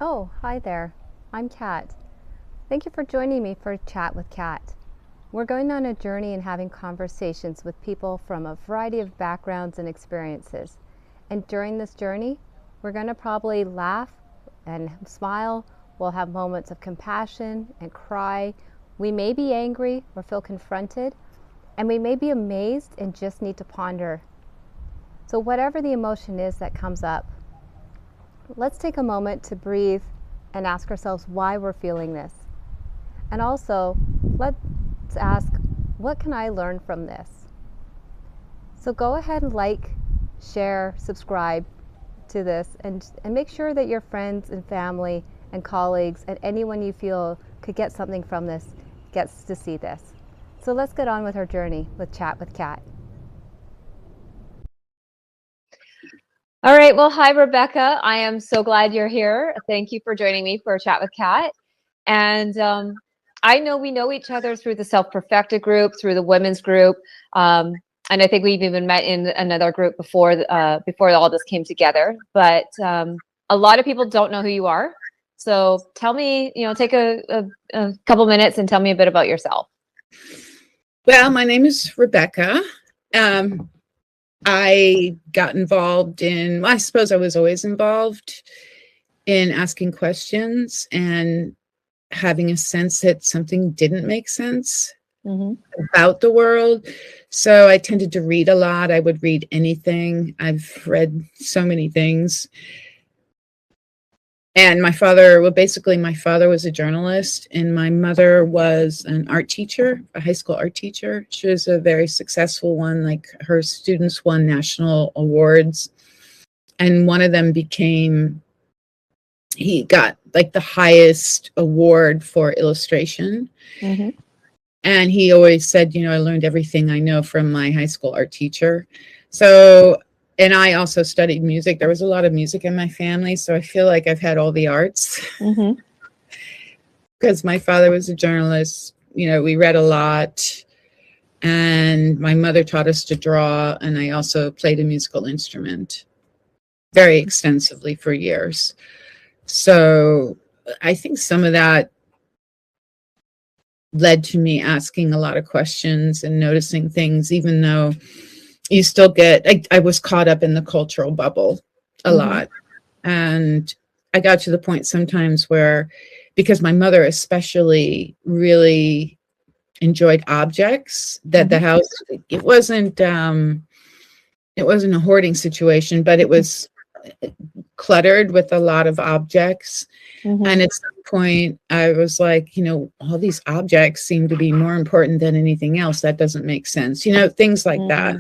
Oh, hi there. I'm Kat. Thank you for joining me for Chat with Kat. We're going on a journey and having conversations with people from a variety of backgrounds and experiences. And during this journey, we're going to probably laugh and smile. We'll have moments of compassion and cry. We may be angry or feel confronted, and we may be amazed and just need to ponder. So, whatever the emotion is that comes up, let's take a moment to breathe and ask ourselves why we're feeling this. And also, let's ask, what can I learn from this? So go ahead and like, share, subscribe to this, and make sure that your friends and family and colleagues and anyone you feel could get something from this gets to see this. So let's get on with our journey with Chat with Kat. All right. Well, hi, Rebecca. I am so glad you're here. Thank you for joining me for a Chat with Kat. And I know we know each other through the Self-Perfected group, through the women's group. And I think we've even met in another group before all this came together. But a lot of people don't know who you are. So tell me, take a couple minutes and tell me a bit about yourself. Well, my name is Rebecca. I got involved I suppose I was always involved in asking questions and having a sense that something didn't make sense about the world. So I tended to read a lot. I would read anything. I've read so many things. And my father was a journalist, and my mother was an art teacher, a high school art teacher. She was a very successful one. Like, her students won national awards, and one of them he got like the highest award for illustration. And he always said, I learned everything I know from my high school art teacher. So, and I also studied music. There was a lot of music in my family, so I feel like I've had all the arts. Because my father was a journalist, we read a lot, and my mother taught us to draw, and I also played a musical instrument very extensively for years. So I think some of that led to me asking a lot of questions and noticing things, even though you still get, I was caught up in the cultural bubble a lot. And I got to the point sometimes where, because my mother especially really enjoyed objects, that the house, it wasn't a hoarding situation, but it was cluttered with a lot of objects. And at some point I was like, all these objects seem to be more important than anything else. That doesn't make sense. Things like that.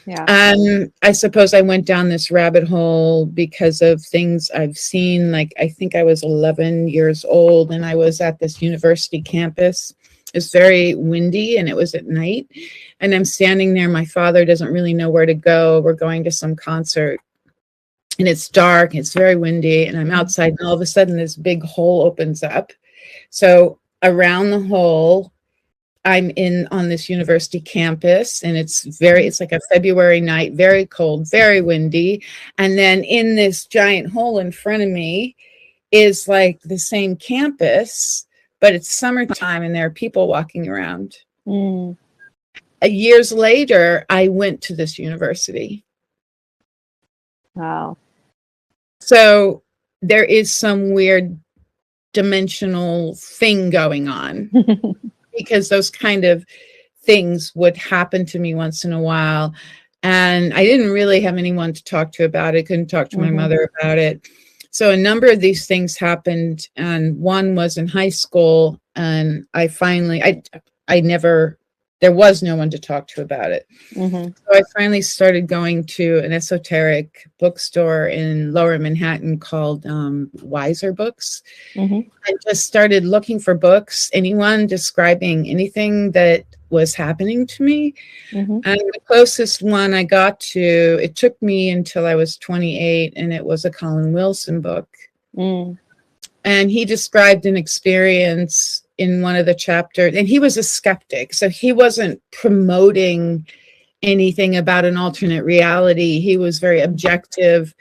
Yeah. I suppose I went down this rabbit hole because of things I've seen. Like, I think I was 11 years old and I was at this university campus. It's very windy and it was at night. And I'm standing there. My father doesn't really know where to go. We're going to some concert. And it's dark, it's very windy, and I'm outside, and all of a sudden this big hole opens up. So around the hole, I'm on this university campus, and it's like a February night, very cold, very windy. And then in this giant hole in front of me is like the same campus, but it's summertime and there are people walking around. Years later, I went to this university. Wow. So there is some weird dimensional thing going on because those kind of things would happen to me once in a while. And I didn't really have anyone to talk to about it. Couldn't talk to my mother about it. So a number of these things happened. And one was in high school. And there was no one to talk to about it. So I finally started going to an esoteric bookstore in Lower Manhattan called Wiser Books. I just started looking for books, anyone describing anything that was happening to me. And the closest one I got to, it took me until I was 28, and it was a Colin Wilson book. And he described an experience in one of the chapters, and he was a skeptic, so he wasn't promoting anything about an alternate reality. He was very objective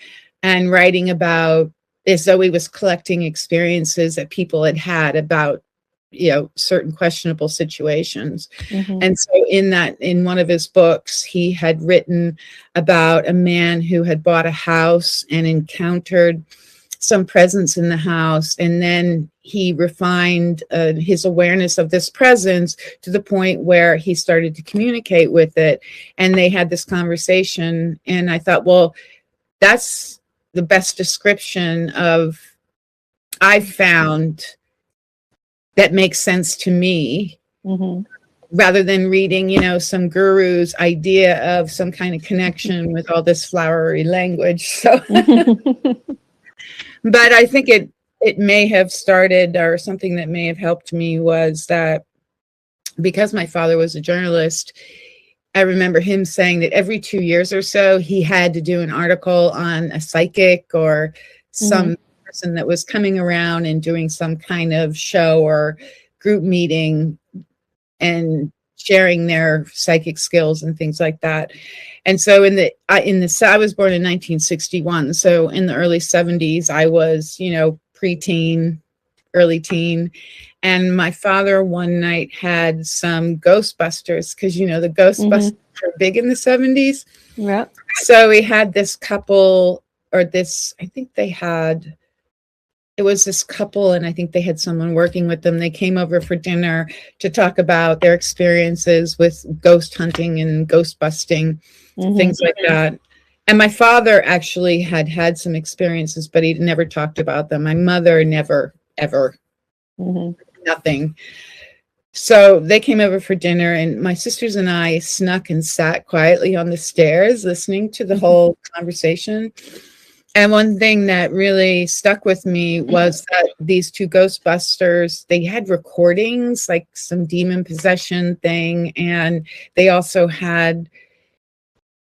and writing about as though he was collecting experiences that people had had about, certain questionable situations. And so in one of his books, he had written about a man who had bought a house and encountered some presence in the house, and then he refined his awareness of this presence to the point where he started to communicate with it, and they had this conversation. And I thought, well, that's the best description of I've found that makes sense to me, rather than reading, some guru's idea of some kind of connection with all this flowery language. So, but I think it may have started, or something that may have helped me was that because my father was a journalist, I remember him saying that every 2 years or so, he had to do an article on a psychic or some person that was coming around and doing some kind of show or group meeting and sharing their psychic skills and things like that. And so I was born in 1961. So in the early 70s, I was, preteen, early teen. And my father one night had some Ghostbusters, because, the Ghostbusters were big in the 70s. Yeah. So we had this couple, it was this couple, and I think they had someone working with them. They came over for dinner to talk about their experiences with ghost hunting and ghost busting, things like that. And my father actually had some experiences, but he never talked about them. My mother never, ever, nothing. So they came over for dinner, and my sisters and I snuck and sat quietly on the stairs listening to the whole conversation. And one thing that really stuck with me was that these two Ghostbusters, they had recordings, like some demon possession thing. And they also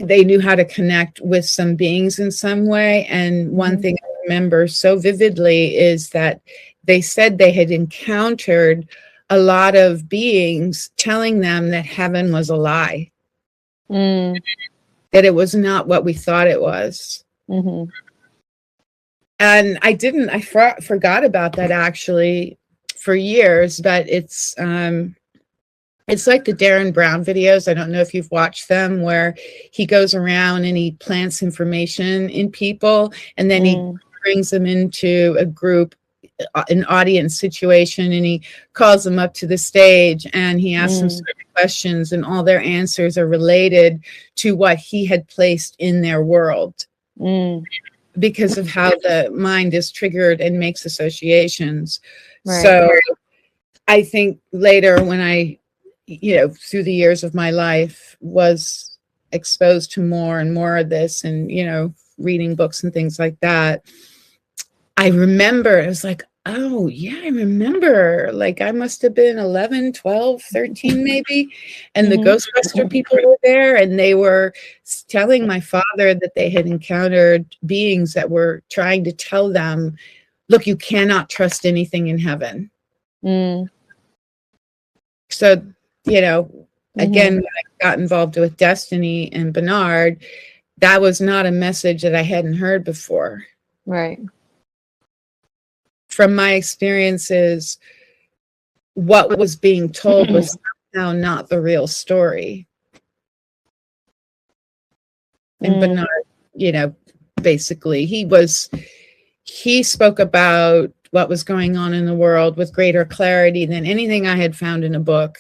they knew how to connect with some beings in some way. And one thing I remember so vividly is that they said they had encountered a lot of beings telling them that heaven was a lie, that it was not what we thought it was. And I forgot about that actually for years, but it's like the Darren Brown videos. I don't know if you've watched them, where he goes around and he plants information in people, and then he brings them into a group, an audience situation, and he calls them up to the stage and he asks them certain questions, and all their answers are related to what he had placed in their world. Because of how the mind is triggered and makes associations. Right. So I think later when I, through the years of my life, was exposed to more and more of this, and, reading books and things like that, I remember, it was like, oh yeah, I remember, like I must have been 11, 12, 13 maybe. And the Ghostbuster people were there, and they were telling my father that they had encountered beings that were trying to tell them, look, you cannot trust anything in heaven. So, again, when I got involved with Destiny and Bernard, that was not a message that I hadn't heard before. Right. From my experiences, what was being told was somehow not the real story. And Bernard, basically, he spoke about what was going on in the world with greater clarity than anything I had found in a book.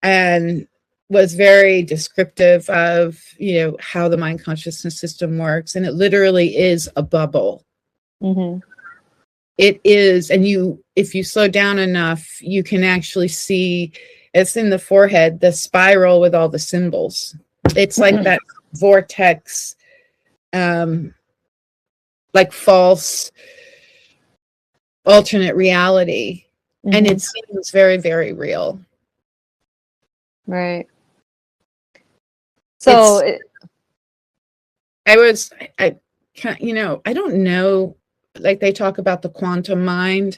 And was very descriptive of, how the mind consciousness system works. And it literally is a bubble. It is, and if you slow down enough, you can actually see, it's in the forehead, the spiral with all the symbols. It's like that vortex, like false alternate reality. And it seems very, very real. Right. So I don't know. Like they talk about the quantum mind.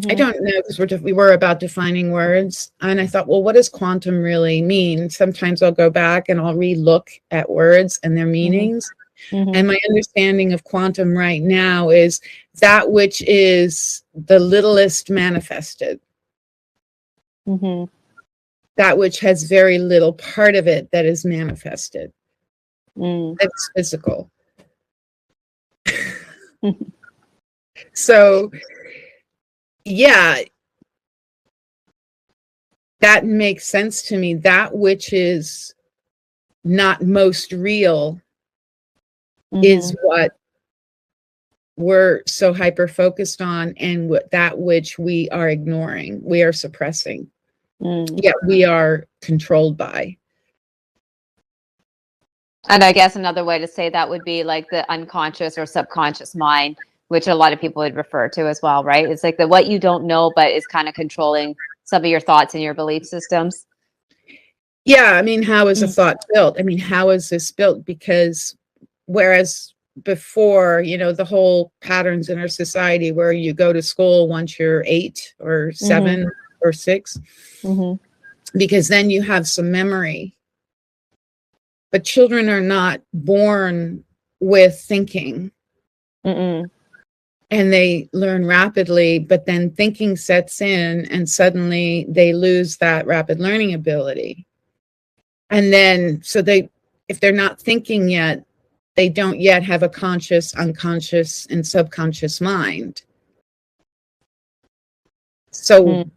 I don't know, because we were about defining words. And I thought, well, what does quantum really mean? Sometimes I'll go back and I'll re-look at words and their meanings. And my understanding of quantum right now is that which is the littlest manifested, that which has very little part of it that is manifested. That's physical. So, yeah, that makes sense to me. That which is not most real is what we're so hyper focused on, and that which we are ignoring, we are suppressing, yet we are controlled by. And I guess another way to say that would be like the unconscious or subconscious mind, which a lot of people would refer to as well, right? It's like the what you don't know, but is kind of controlling some of your thoughts and your belief systems. Yeah, I mean, how is a thought built? I mean, how is this built? Because whereas before, the whole patterns in our society where you go to school once you're 8 or 7 or 6, because then you have some memory. But children are not born with thinking. And they learn rapidly, but then thinking sets in and suddenly they lose that rapid learning ability. And then, if they're not thinking yet, they don't yet have a conscious, unconscious, and subconscious mind. So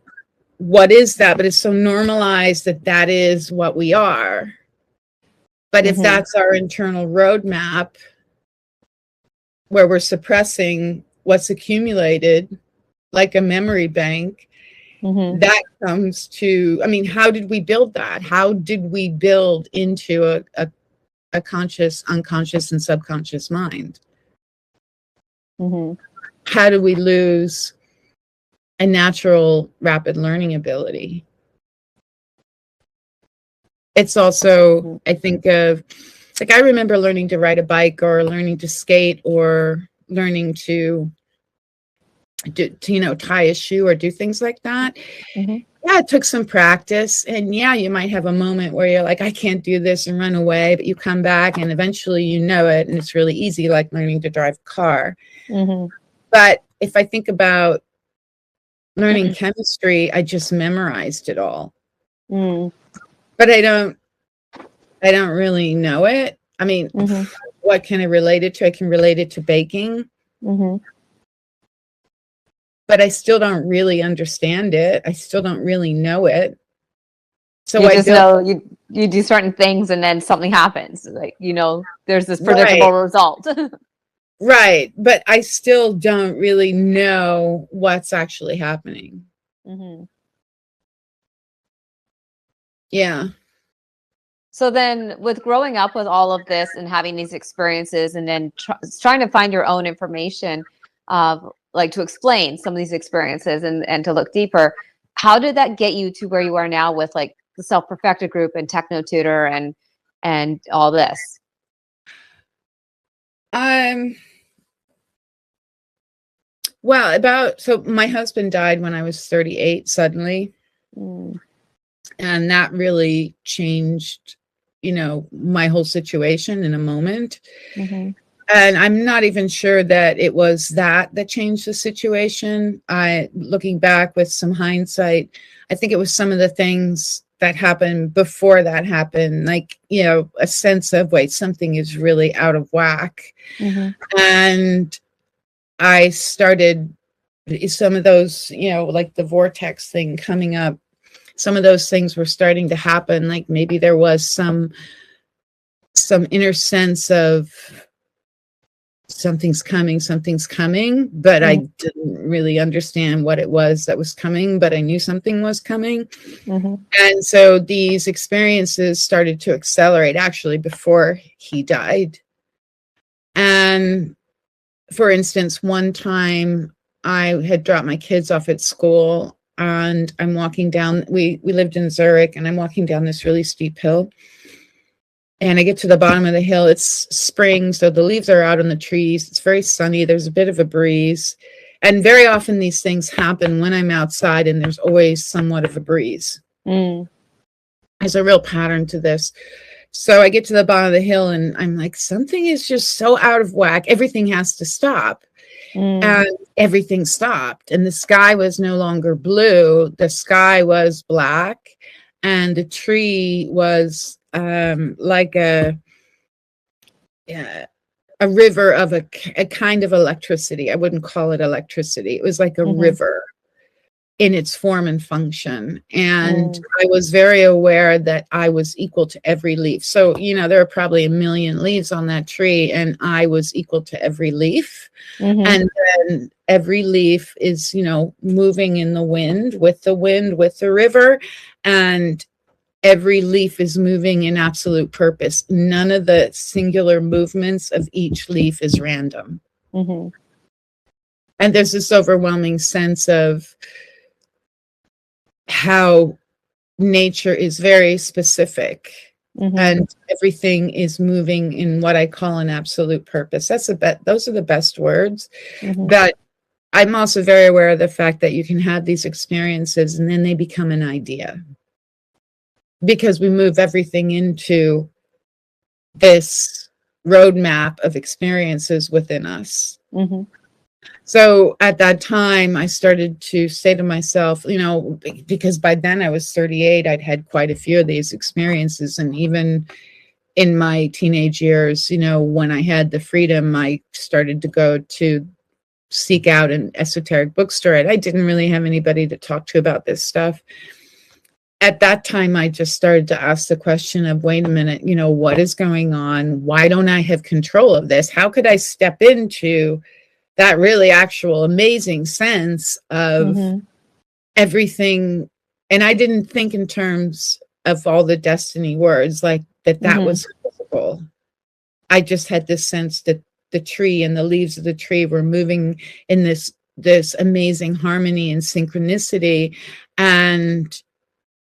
what is that? But it's so normalized that is what we are. But if that's our internal roadmap, where we're suppressing what's accumulated like a memory bank, that comes to, I mean, how did we build that? How did we build into a conscious, unconscious, and subconscious mind? How do we lose a natural, rapid learning ability? It's also, I think of, like, I remember learning to ride a bike or learning to skate or learning to tie a shoe or do things like that. Yeah, it took some practice. And yeah, you might have a moment where you're like, I can't do this, and run away, but you come back and eventually you know it. And it's really easy, like learning to drive a car. But if I think about learning chemistry, I just memorized it all. But I don't really know it. I mean, what can I relate it to? I can relate it to baking. But I still don't really understand it. I still don't really know it. So you just know you do certain things and then something happens. Like, there's this predictable result. Right. But I still don't really know what's actually happening. Yeah. So then with growing up with all of this and having these experiences and then trying to find your own information, like to explain some of these experiences and to look deeper, how did that get you to where you are now with like the Self-Perfected group and Techno Tutor and all this? Well, so my husband died when I was 38 suddenly. And that really changed, my whole situation in a moment. And I'm not even sure that it was that changed the situation. Looking back with some hindsight, I think it was some of the things that happened before that happened, like, a sense of, wait, something is really out of whack. And I started some of those, like the vortex thing coming up. Some of those things were starting to happen. Like maybe there was some inner sense of something's coming, but I didn't really understand what it was that was coming, but I knew something was coming. And so these experiences started to accelerate actually before he died. And for instance, one time I had dropped my kids off at school and I'm walking down, we lived in Zurich, and I'm walking down this really steep hill. And I get to the bottom of the hill. It's spring, so the leaves are out on the trees. It's very sunny. There's a bit of a breeze. And very often these things happen when I'm outside and there's always somewhat of a breeze. There's a real pattern to this. So I get to the bottom of the hill and I'm like, something is just so out of whack. Everything has to stop. And everything stopped. And the sky was no longer blue. The sky was black. And the tree was like a river of a kind of electricity. I wouldn't call it electricity. It was like a river in its form and function. And I was very aware that I was equal to every leaf. So, there are probably a million leaves on that tree, and I was equal to every leaf. And then every leaf is, moving in the wind, with the river. And every leaf is moving in absolute purpose. None of the singular movements of each leaf is random. And there's this overwhelming sense of how nature is very specific, and everything is moving in what I call an absolute purpose. Those are the best words. But I'm also very aware of the fact that you can have these experiences and then they become an idea, because we move everything into this roadmap of experiences within us. So at that time, I started to say to myself, because by then I was 38, I'd had quite a few of these experiences. And even in my teenage years, when I had the freedom, I started to go to seek out an esoteric bookstore. And I didn't really have anybody to talk to about this stuff. At that time, I just started to ask the question of, wait a minute, what is going on? Why don't I have control of this? How could I step into that really actual amazing sense of everything? And I didn't think in terms of all the destiny words, like that was physical. I just had this sense that the tree and the leaves of the tree were moving in this amazing harmony and synchronicity, and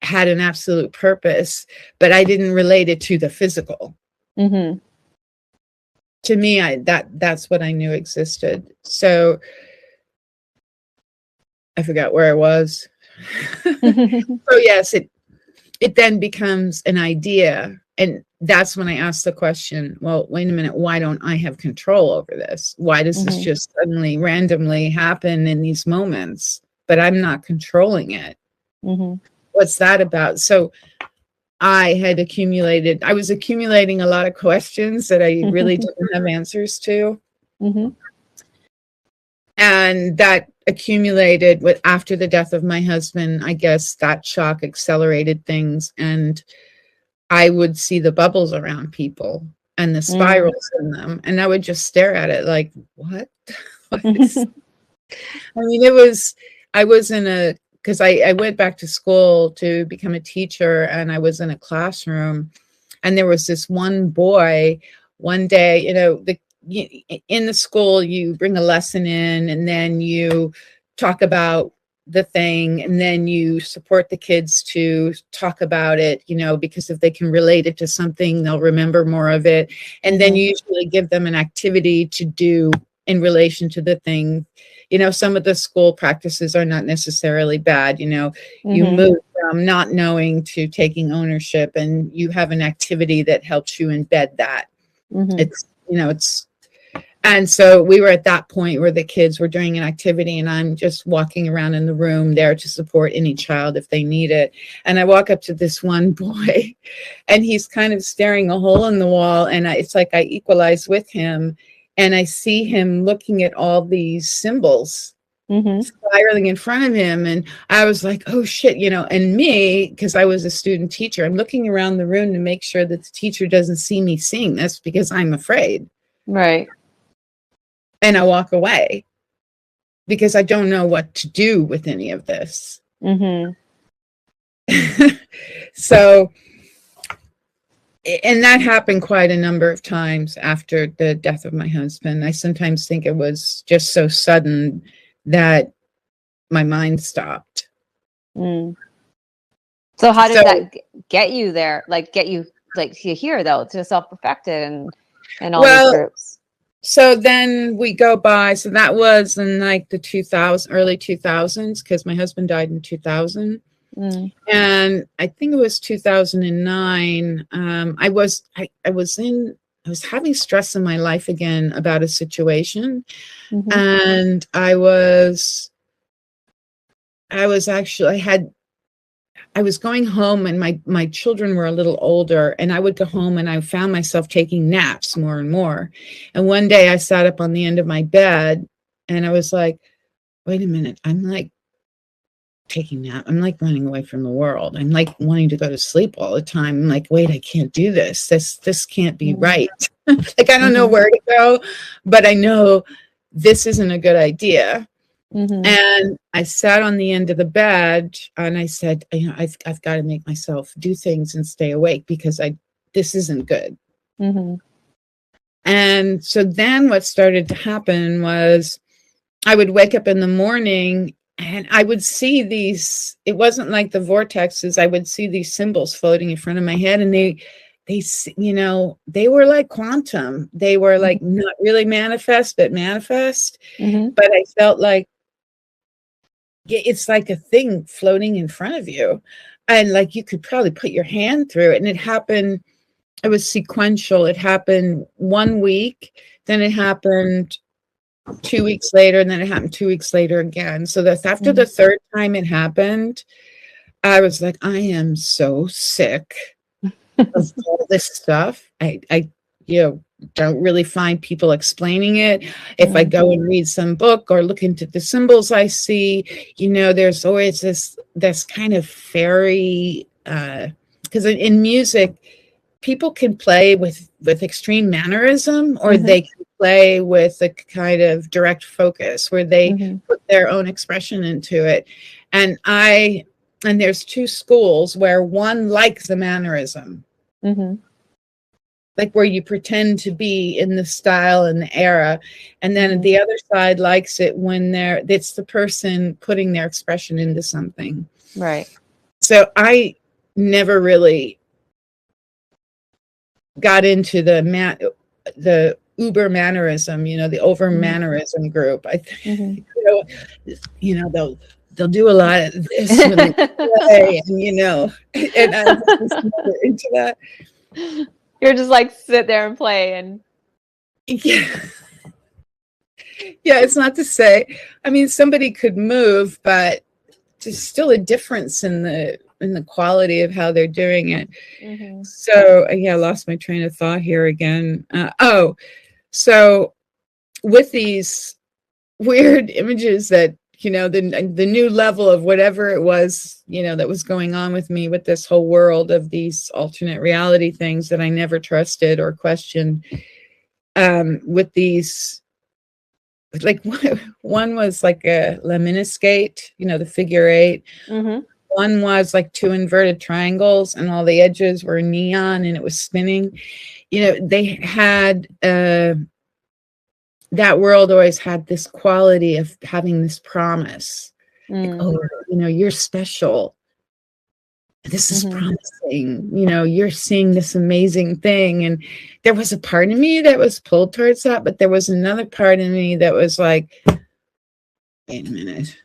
had an absolute purpose, but I didn't relate it to the physical. To me, that's what I knew existed. So I forgot where I was. So yes, it then becomes an idea. And that's when I asked the question, well, wait a minute, why don't I have control over this? Why does this just suddenly randomly happen in these moments, but I'm not controlling it? What's that about? So I was accumulating a lot of questions that I really didn't have answers to. And that accumulated after the death of my husband. I guess that shock accelerated things, and I would see the bubbles around people and the spirals in them, and I would just stare at it like, what? I was in because I went back to school to become a teacher, and I was in a classroom, and there was this one boy. One day, in the school, you bring a lesson in, and then you talk about the thing, and then you support the kids to talk about it, because if they can relate it to something, they'll remember more of it. And then you usually give them an activity to do in relation to the thing. Some of the school practices are not necessarily bad. You move from not knowing to taking ownership, and you have an activity that helps you embed that. And so we were at that point where the kids were doing an activity, and I'm just walking around in the room there to support any child if they need it. And I walk up to this one boy, and he's kind of staring a hole in the wall, and it's like I equalize with him, and I see him looking at all these symbols spiraling in front of him. And I was like, oh shit, and me, because I was a student teacher, I'm looking around the room to make sure that the teacher doesn't see me seeing this, because I'm afraid. Right. And I walk away because I don't know what to do with any of this. So, and that happened quite a number of times after the death of my husband. I sometimes think it was just so sudden that my mind stopped. So how did that get you there? Like get you like to here though, to Self-Perfected and all these groups? So then we go by, so that was in like the early 2000s, because my husband died in 2000. Mm. And I think it was 2009. I was having stress in my life again about a situation. Mm-hmm. And I was actually, I was going home, and my children were a little older, and I would go home and I found myself taking naps more and more. And one day I sat up on the end of my bed and I was like, wait a minute, I'm like taking nap. I'm like running away from the world. I'm like wanting to go to sleep all the time. I'm like, wait, I can't do this. This can't be right. Like, I don't know where to go, but I know this isn't a good idea. Mm-hmm. And I sat on the end of the bed and I said, I've got to make myself do things and stay awake because this isn't good. Mm-hmm. And so then what started to happen was I would wake up in the morning and I would see these, it wasn't like the vortexes. I would see these symbols floating in front of my head, and they, they were like quantum. They were like not really manifest, but manifest. Mm-hmm. But I felt like it's like a thing floating in front of you, and like you could probably put your hand through it. And it was sequential. It happened 1 week, then it happened 2 weeks later, and then it happened 2 weeks later again. So that's after the third time it happened, I was like, I am so sick of all this stuff. I don't really find people explaining it. If I go and read some book or look into the symbols I see, there's always this kind of fairy, because in music, people can play with extreme mannerism, or they can play with a kind of direct focus where they put their own expression into it. And there's two schools where one likes the mannerism, like where you pretend to be in the style and the era, and then the other side likes it when it's the person putting their expression into something. Right. So I never really got into the uber mannerism, the over mannerism group. I think they'll do a lot of this when they play, and I'm just never into that. You're just like sit there and play and yeah. It's not to say, I mean, somebody could move, but there's still a difference in the quality of how they're doing it. So I lost my train of thought here again. So with these weird images that, the new level of whatever it was, that was going on with me with this whole world of these alternate reality things that I never trusted or questioned, with these, like one was like a lemniscate, the figure 8. One was like 2 inverted triangles and all the edges were neon and it was spinning. They had, that world always had this quality of having this promise. Like, you're special. This is promising. You're seeing this amazing thing. And there was a part of me that was pulled towards that, but there was another part of me that was like, wait a minute.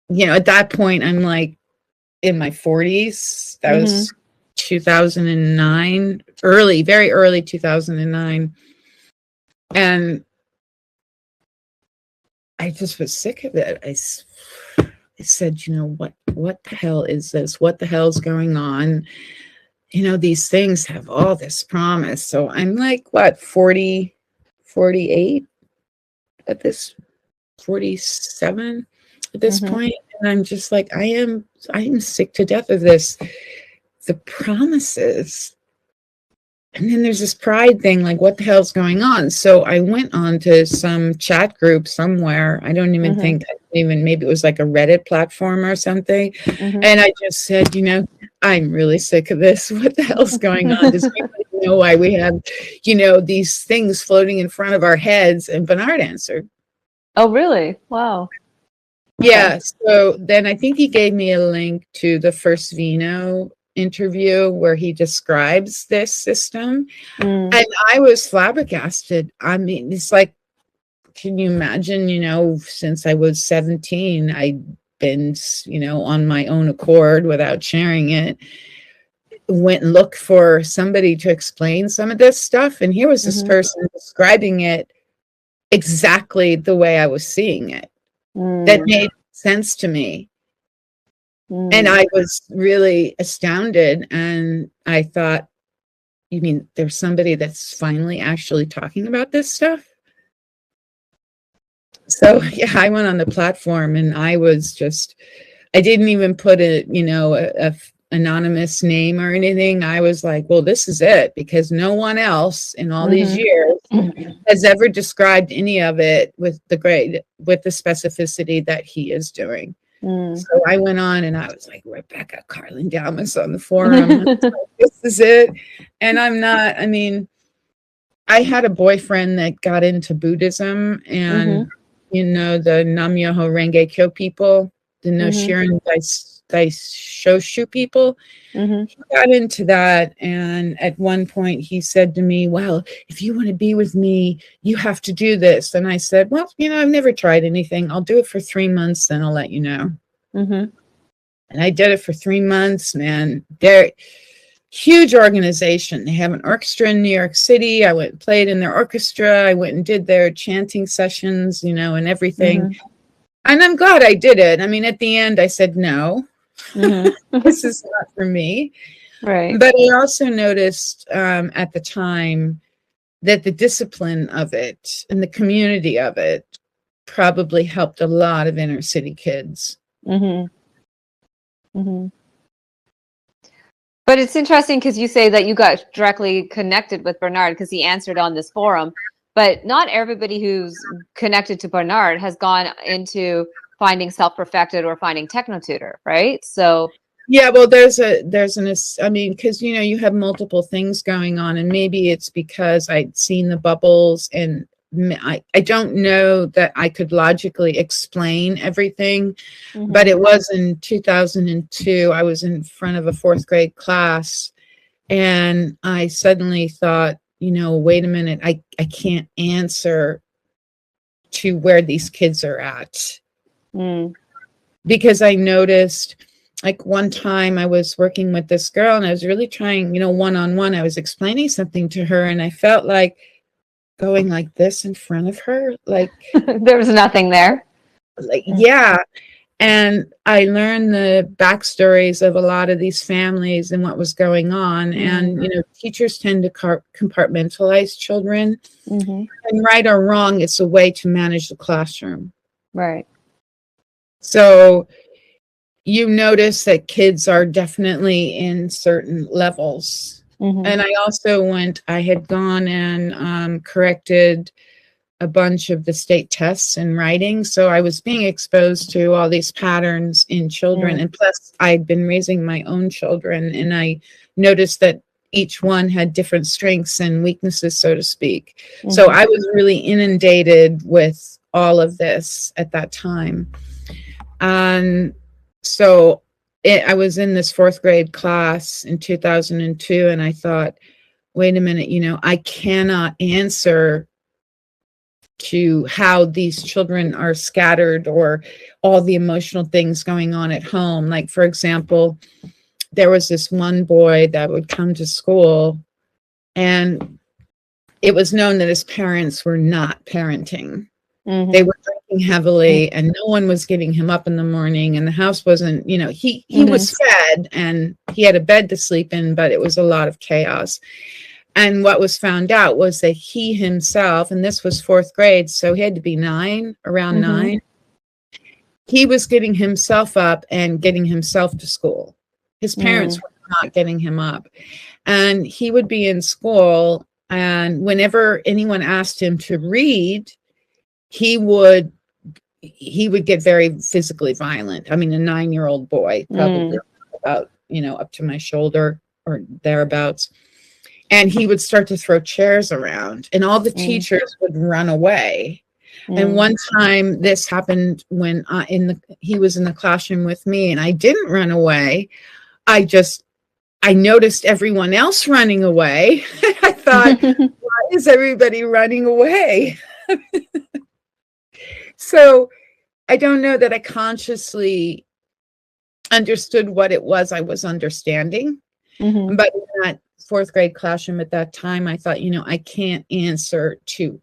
At that point, I'm like in my 40s. That was 2009, very early 2009. And I just was sick of it. I said, what the hell is this? What the hell's going on? These things have all this promise. So I'm like, 40, 48 at this, 47 at this point. And I'm just like, I'm sick to death of this. The promises. And then there's this pride thing, like, what the hell's going on? So I went on to some chat group somewhere. I don't even think, maybe it was like a Reddit platform or something. And I just said, I'm really sick of this. What the hell's going on? Does anybody know why we have, these things floating in front of our heads? And Bernard answered. Oh, really? Wow. Yeah. So then I think he gave me a link to the first Vino interview where he describes this system, and I was flabbergasted. I mean, it's like, can you imagine, since I was 17, I and, on my own accord without sharing it, went and looked for somebody to explain some of this stuff. And here was this person describing it exactly the way I was seeing it. That made sense to me. And I was really astounded. And I thought, you mean there's somebody that's finally actually talking about this stuff? So yeah, I went on the platform and I didn't even put a anonymous name or anything. I was like, well, this is it, because no one else in all these years has ever described any of it with the specificity that he is doing. So I went on and I was like, Rebecca Carlin Dalmas on the forum. Like, this is it. And I had a boyfriend that got into Buddhism and, the Nam-myoho Renge Kyo people, the No Shirin Daishoshu people. He got into that. And at one point he said to me, well, if you want to be with me, you have to do this. And I said, well, I've never tried anything. I'll do it for 3 months, then I'll let you know. And I did it for 3 months, man. They're huge organization. They have an orchestra in New York City. I went and played in their orchestra. I went and did their chanting sessions, and everything. And I'm glad I did it. At the end, I said, no, this is not for me. Right. But I also noticed at the time that the discipline of it and the community of it probably helped a lot of inner city kids. But it's interesting because you say that you got directly connected with Bernard because he answered on this forum, but not everybody who's connected to Bernard has gone into finding Self-Perfected or finding Technotutor, right? So yeah, well, because you have multiple things going on, and maybe it's because I'd seen the bubbles, and I don't know that I could logically explain everything, but it was in 2002. I was in front of a 4th grade class, and I suddenly thought, wait a minute, I can't answer to where these kids are at. Because I noticed, like, one time I was working with this girl and I was really trying, one-on-one, I was explaining something to her and I felt like going like this in front of her, like there was nothing there. Like, yeah. And I learned the backstories of a lot of these families and what was going on. And, teachers tend to compartmentalize children. And right or wrong, it's a way to manage the classroom. Right. So you notice that kids are definitely in certain levels. And I had gone and corrected a bunch of the state tests in writing. So I was being exposed to all these patterns in children. And plus I'd been raising my own children, and I noticed that each one had different strengths and weaknesses, so to speak. So I was really inundated with all of this at that time. And so I was in this 4th grade class in 2002, and I thought, wait a minute, I cannot answer to how these children are scattered or all the emotional things going on at home. Like, for example, there was this one boy that would come to school, and it was known that his parents were not parenting. They were drinking heavily, and no one was getting him up in the morning, and the house wasn't, he was fed and he had a bed to sleep in, but it was a lot of chaos. And what was found out was that he himself, and this was 4th grade, so he had to be around 9. He was getting himself up and getting himself to school. His parents were not getting him up. And he would be in school, and whenever anyone asked him to read, he would get very physically violent. A 9-year-old boy, probably about, up to my shoulder or thereabouts. And he would start to throw chairs around, and all the teachers would run away. And one time this happened when he was in the classroom with me, and I didn't run away. I noticed everyone else running away. I thought, why is everybody running away? So I don't know that I consciously understood what it was I was understanding. Mm-hmm. But in that fourth grade classroom at that time, I thought, I can't answer to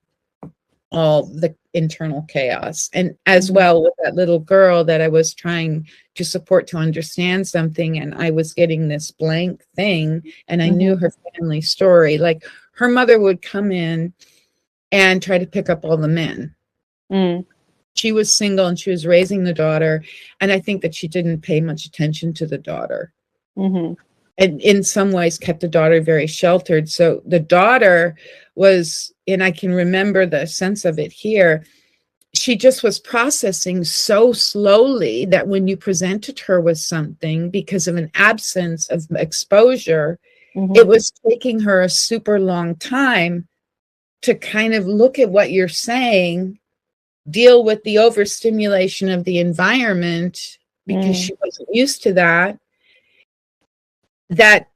all the internal chaos. And as well with that little girl that I was trying to support to understand something, and I was getting this blank thing, and I knew her family story. Like, her mother would come in and try to pick up all the men. She was single and she was raising the daughter, and I think that she didn't pay much attention to the daughter. And in some ways kept the daughter very sheltered. So the daughter was, and I can remember the sense of it here, she just was processing so slowly that when you presented her with something, because of an absence of exposure, it was taking her a super long time to kind of look at what you're saying, deal with the overstimulation of the environment, because she wasn't used to that. That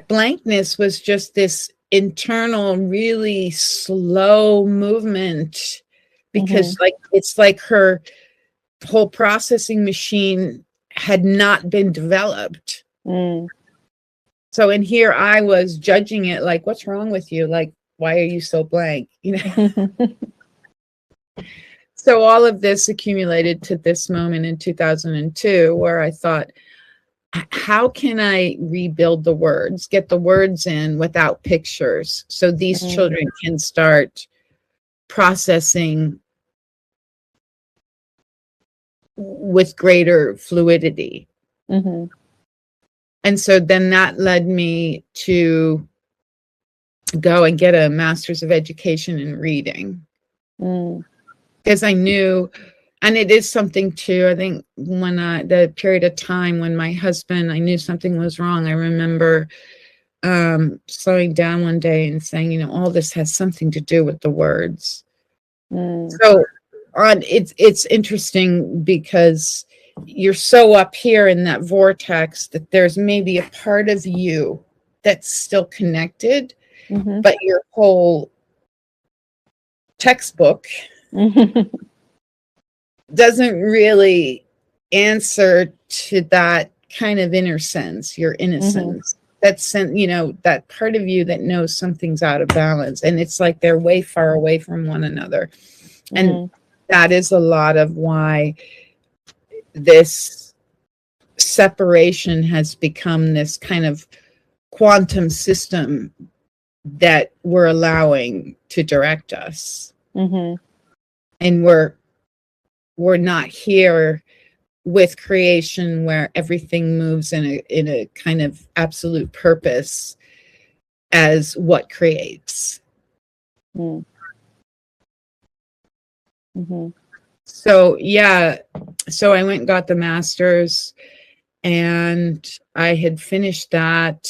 blankness was just this internal, really slow movement, because it's like her whole processing machine had not been developed. So in here I was judging it like, what's wrong with you? Like, why are you so blank? So all of this accumulated to this moment in 2002, where I thought, how can I rebuild the words, get the words in without pictures, so these children can start processing with greater fluidity? And so then that led me to go and get a master's of education in reading. Because I knew, and it is something too, I think when the period of time when my husband, I knew something was wrong. I remember slowing down one day and saying, all this has something to do with the words. So it's interesting, because you're so up here in that vortex that there's maybe a part of you that's still connected, but your whole textbook doesn't really answer to that kind of inner sense, your innocence. That's, that part of you that knows something's out of balance, and it's like they're way far away from one another. And that is a lot of why this separation has become this kind of quantum system that we're allowing to direct us. And we're not here with creation, where everything moves in a kind of absolute purpose as what creates. So so I went and got the master's, and I had finished that,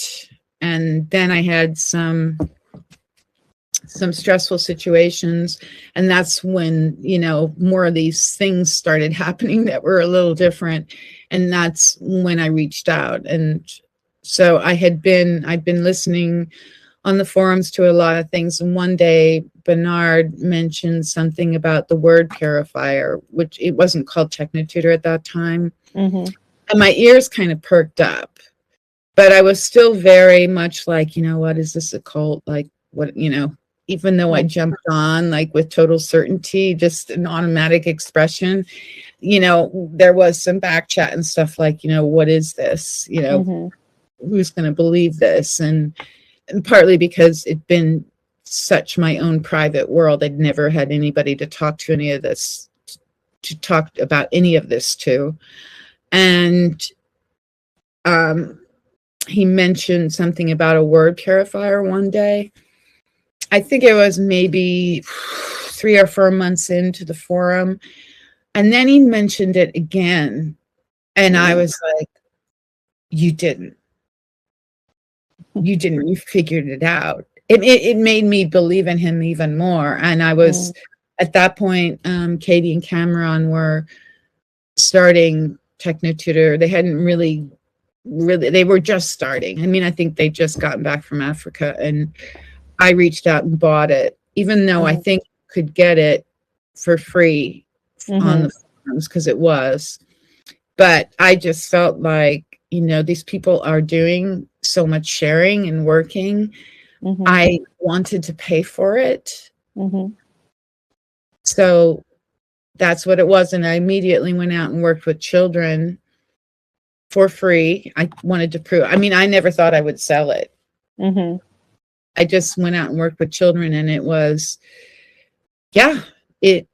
and then I had some stressful situations, and that's when more of these things started happening that were a little different, and that's when I reached out. And so I'd been listening on the forums to a lot of things, and one day Bernard mentioned something about the word purifier, which it wasn't called Technotutor at that time, and my ears kind of perked up, but I was still very much like, what is this, a cult? Like, what, even though I jumped on like with total certainty, just an automatic expression, there was some back chat and stuff like, what is this? Who's going to believe this? And partly because it'd been such my own private world. I'd never had anybody to talk to about any of this to. And he mentioned something about a word purifier one day. I think it was maybe 3 or 4 months into the forum. And then he mentioned it again. And I was like, you didn't. You figured it out. It made me believe in him even more. And I was, at that point, Katie and Cameron were starting Technotutor. They hadn't really, they were just starting. I mean, I think they'd just gotten back from Africa, and I reached out and bought it, even though I think you could get it for free on the terms because it was. But I just felt like, these people are doing so much sharing and working. I wanted to pay for it. So that's what it was. And I immediately went out and worked with children for free. I wanted to prove, I never thought I would sell it. I just went out and worked with children, and it was, it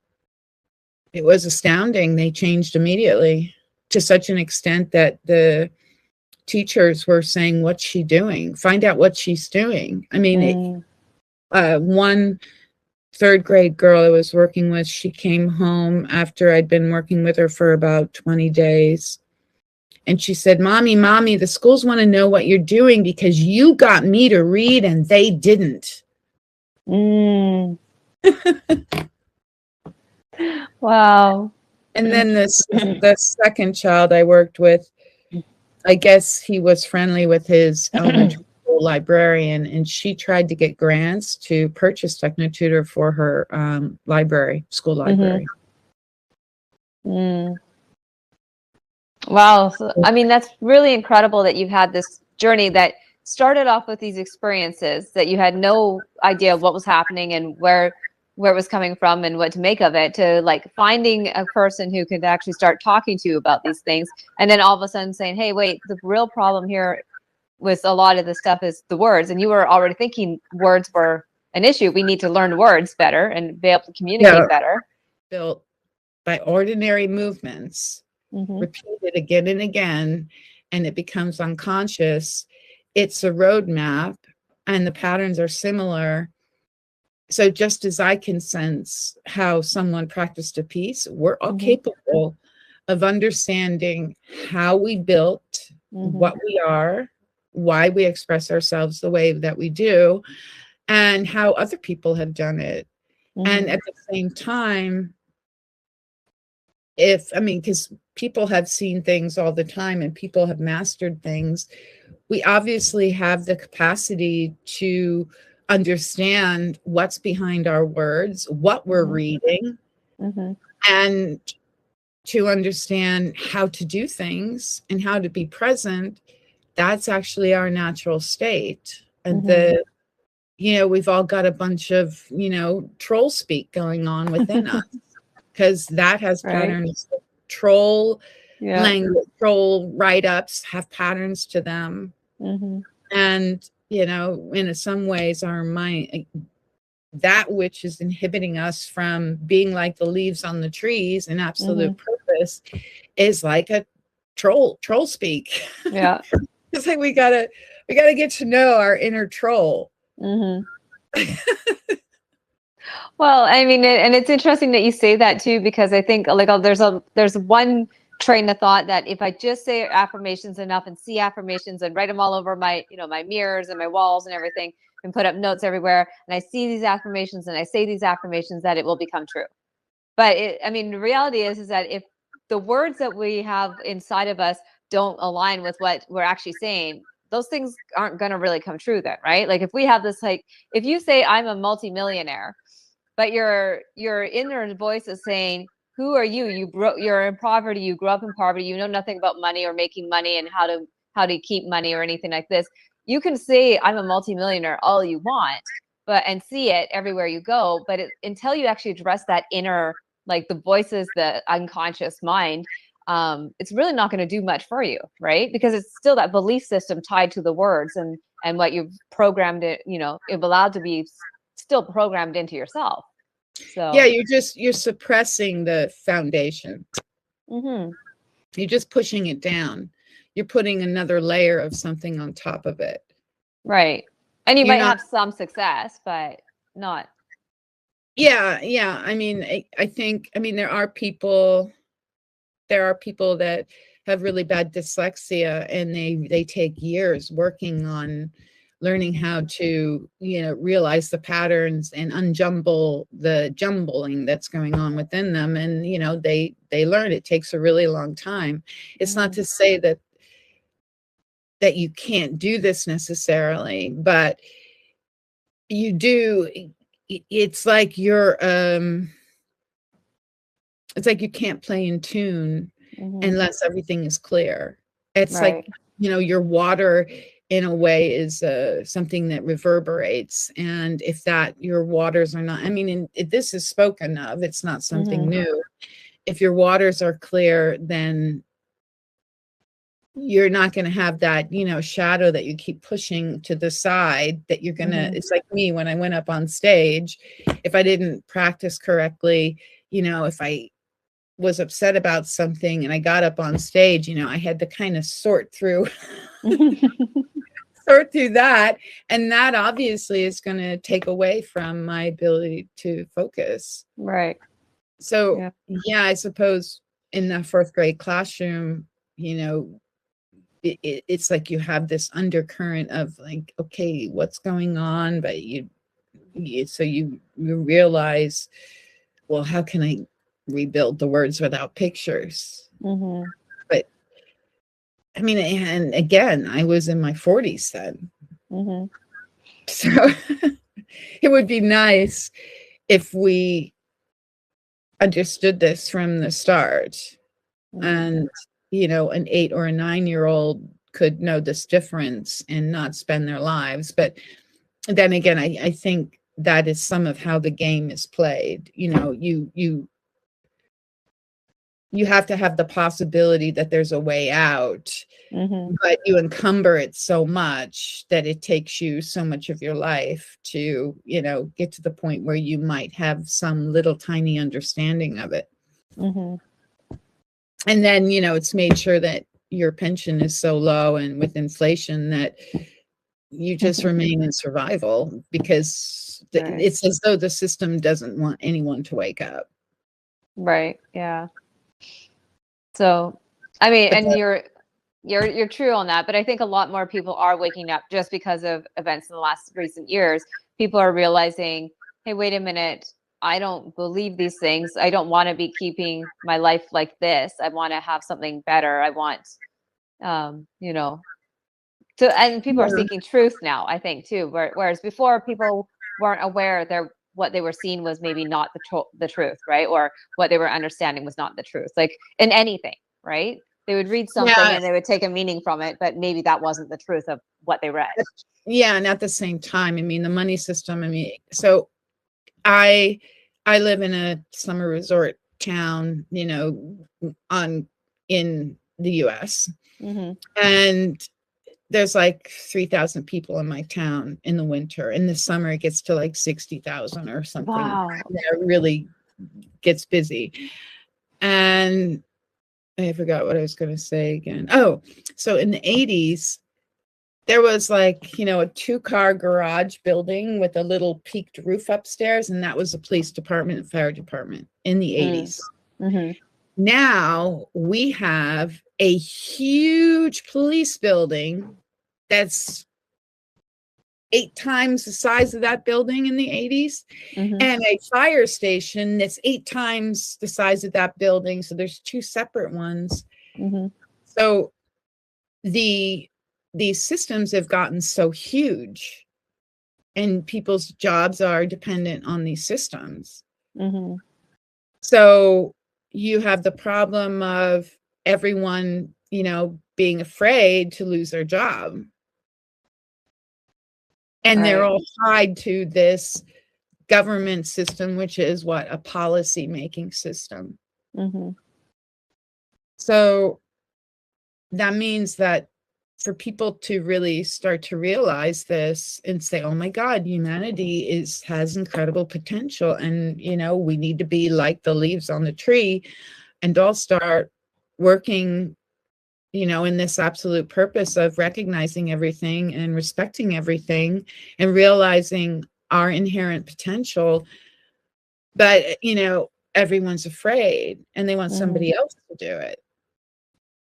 was astounding. They changed immediately to such an extent that the teachers were saying, "What's she doing? Find out what she's doing." One third grade girl I was working with, she came home after I'd been working with her for about 20 days. And she said, Mommy, the schools want to know what you're doing because you got me to read and they didn't. Wow. And then the second child I worked with, I guess he was friendly with his elementary school librarian, and she tried to get grants to purchase TechnoTutor for her school library. Wow. So, that's really incredible that you've had this journey that started off with these experiences that you had no idea what was happening and where it was coming from and what to make of it, to like finding a person who could actually start talking to you about these things. And then all of a sudden saying, hey, wait, the real problem here with a lot of this stuff is the words. And you were already thinking words were an issue. We need to learn words better and be able to communicate better. Built by ordinary movements, repeated again and again, and it becomes unconscious. It's a roadmap, and the patterns are similar. So just as I can sense how someone practiced a piece, we're all capable of understanding how we built, what we are, why we express ourselves the way that we do, and how other people have done it. And at the same time, because people have seen things all the time and people have mastered things, we obviously have the capacity to understand what's behind our words, what we're reading, and to understand how to do things and how to be present. That's actually our natural state. And we've all got a bunch of, troll speak going on within us, because that has patterns. Troll language, troll write-ups have patterns to them. And, in some ways, our mind, that which is inhibiting us from being like the leaves on the trees in absolute purpose, is like a troll speak. Yeah. It's like we gotta get to know our inner troll. Well, and it's interesting that you say that too, because I think like there's one train of thought that if I just say affirmations enough and see affirmations and write them all over my, my mirrors and my walls and everything and put up notes everywhere, and I see these affirmations and I say these affirmations, that it will become true. But the reality is that if the words that we have inside of us don't align with what we're actually saying, those things aren't going to really come true then, right? Like if we have this, like, if you say I'm a multimillionaire, but your inner voice is saying, who are you? You're in poverty. You grew up in poverty. You know nothing about money or making money and how to keep money or anything like this. You can say I'm a multimillionaire all you want, and see it everywhere you go. But until you actually address that inner, like the voices, the unconscious mind, it's really not going to do much for you, right? Because it's still that belief system tied to the words and what you've programmed it, you've allowed to be still programmed into yourself. So yeah, you're suppressing the foundation. You're just pushing it down. You're putting another layer of something on top of it. Right. And you might have some success, but not. Yeah. I think there are people that have really bad dyslexia, and they take years working on learning how to, realize the patterns and unjumble the jumbling that's going on within them. And, they learn. It takes a really long time. It's not to say that you can't do this necessarily, but you do. It's like you're, it's like you can't play in tune Mm-hmm. unless everything is clear. It's Right. like, your water in a way is something that reverberates. And if your waters are not, I mean, this is spoken of, it's not something Mm-hmm. new. If your waters are clear, then you're not going to have that, shadow that you keep pushing to the side that you're going to, Mm-hmm. it's like me when I went up on stage, if I didn't practice correctly, if I was upset about something and I got up on stage, I had to kind of sort through that. And that obviously is going to take away from my ability to focus. Right. So, yeah, I suppose in the fourth grade classroom, it's like you have this undercurrent of like, okay, what's going on? But you realize, well, how can I rebuild the words without pictures? Mm-hmm. But I mean, and again, I was in my 40s then. Mm-hmm. So it would be nice if we understood this from the start. Mm-hmm. And, an 8 or a 9-year-old could know this difference and not spend their lives. But then again, I think that is some of how the game is played. You have to have the possibility that there's a way out, Mm-hmm. but you encumber it so much that it takes you so much of your life to, get to the point where you might have some little tiny understanding of it. Mm-hmm. And then, it's made sure that your pension is so low and with inflation that you just remain in survival because it's as though the system doesn't want anyone to wake up. Right. Yeah. So, I mean, and you're true on that, but I think a lot more people are waking up just because of events in the last recent years. People are realizing, hey, wait a minute, I don't believe these things. I don't want to be keeping my life like this. I want to have something better. I want, and people are seeking truth now, I think too. Whereas before people weren't aware what they were seeing was maybe not the truth, right? Or what they were understanding was not the truth, like in anything, right? They would read something and they would take a meaning from it, but maybe that wasn't the truth of what they read. Yeah, and at the same time, I mean, the money system, so I live in a summer resort town, in the US. Mm-hmm. And there's like 3,000 people in my town in the winter. In the summer, it gets to like 60,000 or something. Wow. It really gets busy. And I forgot what I was going to say again. Oh, so in the 80s, there was like, a 2-car garage building with a little peaked roof upstairs. And that was the police department and fire department in the 80s. Mm-hmm. Now we have a huge police building that's 8 times the size of that building in the 80s, Mm-hmm. and a fire station that's 8 times the size of that building. So there's 2 separate ones. Mm-hmm. So these systems have gotten so huge, and people's jobs are dependent on these systems. Mm-hmm. So you have the problem of everyone, being afraid to lose their job. And they're all tied to this government system, which is what? A policy making system. Mm-hmm. So that means that for people to really start to realize this and say, oh my God, humanity has incredible potential. And, we need to be like the leaves on the tree and all start working, in this absolute purpose of recognizing everything and respecting everything and realizing our inherent potential. But, everyone's afraid and they want somebody else to do it.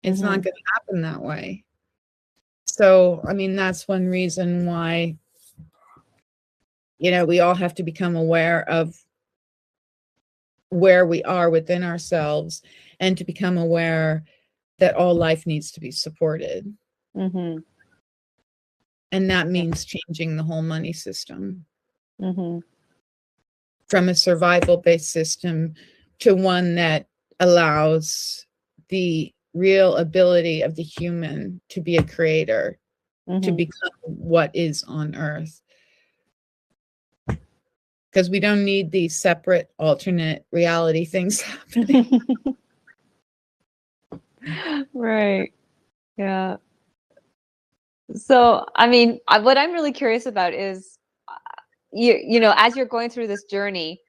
It's not going to happen that way. So, I mean, that's one reason why, we all have to become aware of where we are within ourselves and to become aware that all life needs to be supported. Mm-hmm. And that means changing the whole money system. Mm-hmm. From a survival-based system to one that allows the real ability of the human to be a creator, to become what is on earth. Because we don't need these separate alternate reality things happening. Right. Yeah. So, I mean, what I'm really curious about is, you know, as you're going through this journey,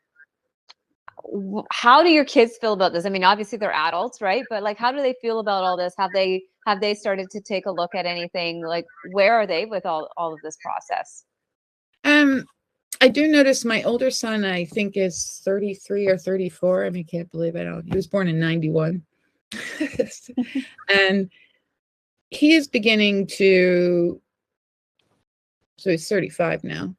how do your kids feel about this? I mean, obviously they're adults, right? But like, how do they feel about all this? Have they started to take a look at anything? Like, where are they with all of this process? I do notice my older son, I think, is 33 or 34. I mean, I can't believe he was born in 91. And he is beginning to, so he's 35 now.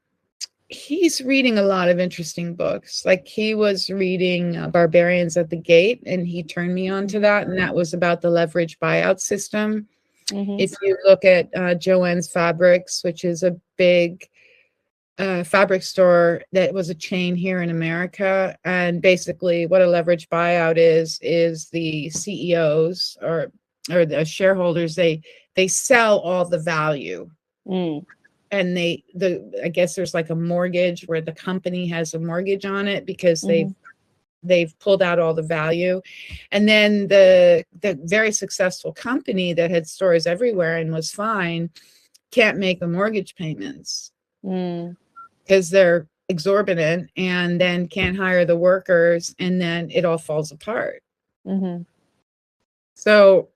He's reading a lot of interesting books. Like he was reading Barbarians at the Gate, and he turned me on to that. And that was about the leverage buyout system. If you look at Joanne's Fabrics, which is a big fabric store that was a chain here in America, and basically what a leverage buyout is the CEOs or the shareholders, they sell all the value. And I guess there's like a mortgage where the company has a mortgage on it because they've pulled out all the value. And then the very successful company that had stores everywhere and was fine can't make the mortgage payments because they're exorbitant, and then can't hire the workers, and then it all falls apart. So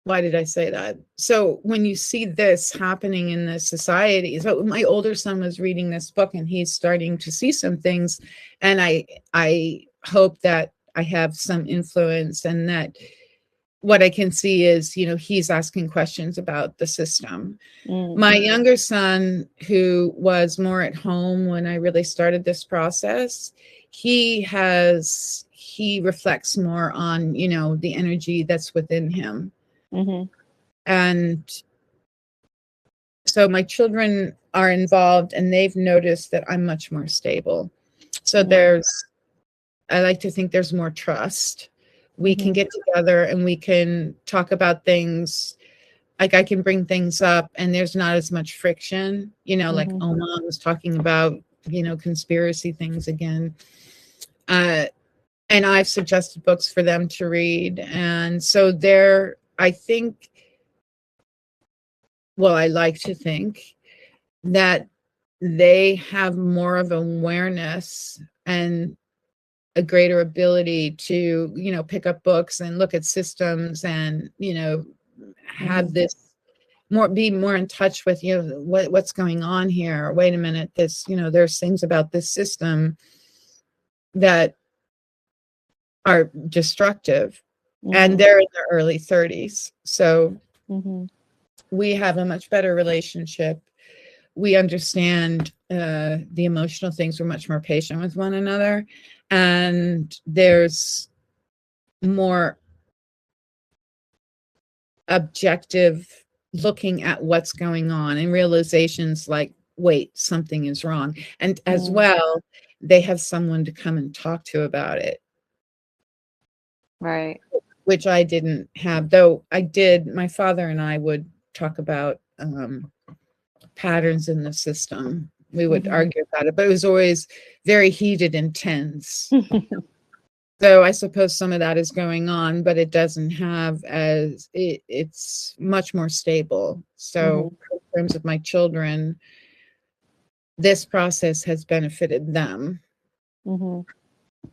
why did I say that? So when you see this happening in the society, so my older son was reading this book and he's starting to see some things, and I hope that I have some influence, and that what I can see is, you know, he's asking questions about the system. My younger son, who was more at home when I really started this process, he reflects more on, you know, the energy that's within him. And so my children are involved, and they've noticed that I'm much more stable. So I like to think there's more trust. We can get together and we can talk about things. Like I can bring things up and there's not as much friction, you know, like Oma was talking about, you know, conspiracy things again. And I've suggested books for them to read. And so I think, well, I like to think that they have more of awareness and a greater ability to, you know, pick up books and look at systems and, you know, have this be more in touch with, you know, what's going on here. Wait a minute, this, you know, there's things about this system that are destructive. And they're in their early 30s. So we have a much better relationship. We understand the emotional things. We're much more patient with one another. And there's more objective looking at what's going on and realizations like, wait, something is wrong. And as well, they have someone to come and talk to about it. Right. Which I didn't have, though I did. My father and I would talk about patterns in the system. We would argue about it, but it was always very heated and tense. So I suppose some of that is going on, but it doesn't have it's much more stable. So in terms of my children, this process has benefited them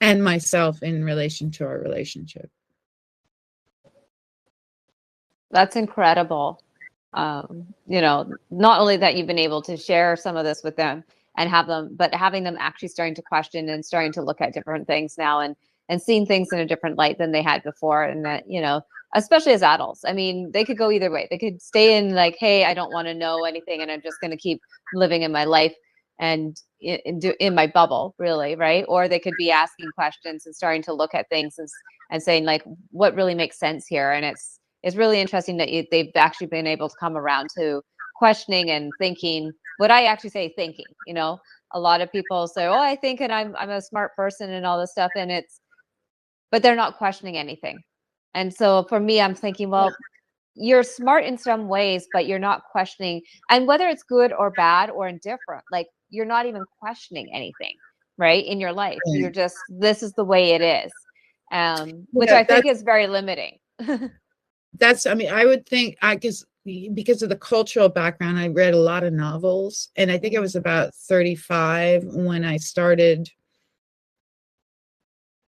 and myself in relation to our relationship. That's incredible. You know, not only that you've been able to share some of this with them and but having them actually starting to question and starting to look at different things now and seeing things in a different light than they had before. And that, you know, especially as adults, I mean, they could go either way. They could stay in like, hey, I don't want to know anything and I'm just going to keep living in my life and in my bubble, really, right? Or they could be asking questions and starting to look at things and saying like, what really makes sense here? And it's really interesting that they've actually been able to come around to questioning and thinking, what I actually say thinking, you know, a lot of people say, oh, I think, and I'm a smart person and all this stuff. And but they're not questioning anything. And so for me, I'm thinking, well, you're smart in some ways, but you're not questioning. And whether it's good or bad or indifferent, like you're not even questioning anything, right? In your life. Right. You're just, this is the way it is. Which I think is very limiting. I mean, I would think, I guess, because of the cultural background, I read a lot of novels, and I think it was about 35 when I started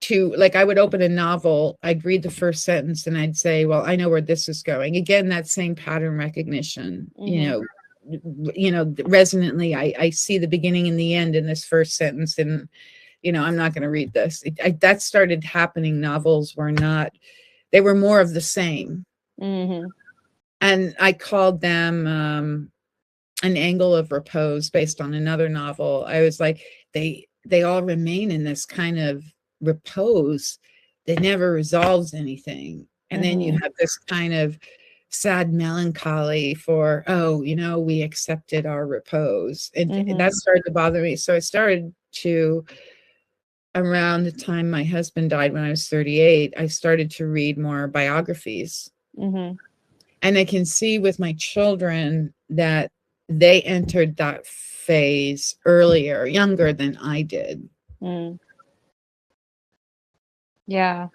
to, like, I would open a novel, I'd read the first sentence, and I'd say, well, I know where this is going. Again, that same pattern recognition, resonantly, I see the beginning and the end in this first sentence, and, I'm not going to read this. That started happening. Novels were not, they were more of the same. Mm-hmm. And I called them An Angle of Repose, based on another novel. I was like, they all remain in this kind of repose that never resolves anything. And then you have this kind of sad melancholy for, we accepted our repose. And that started to bother me. So I started to, around the time my husband died when I was 38, I started to read more biographies. And I can see with my children that they entered that phase earlier, younger than I did. Yeah.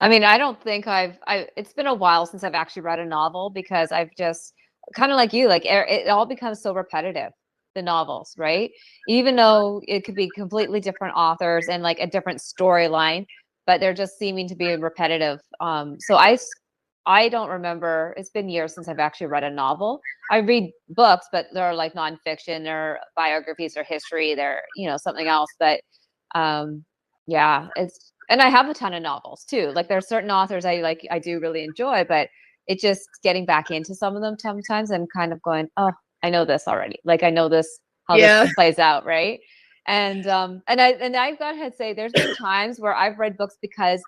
I mean, I don't think it's been a while since I've actually read a novel, because I've just kind of like you, like it all becomes so repetitive, the novels, right? Even though it could be completely different authors and like a different storyline, but they're just seeming to be repetitive. So I don't remember, it's been years since I've actually read a novel. I read books, but they're like nonfiction or biographies or history, they're, something else. But yeah, and I have a ton of novels too. Like there are certain authors I do really enjoy, but it just getting back into some of them sometimes and kind of going, oh, I know this already. Like I know this, how this plays out, right? And I've got to say, there's been times where I've read books because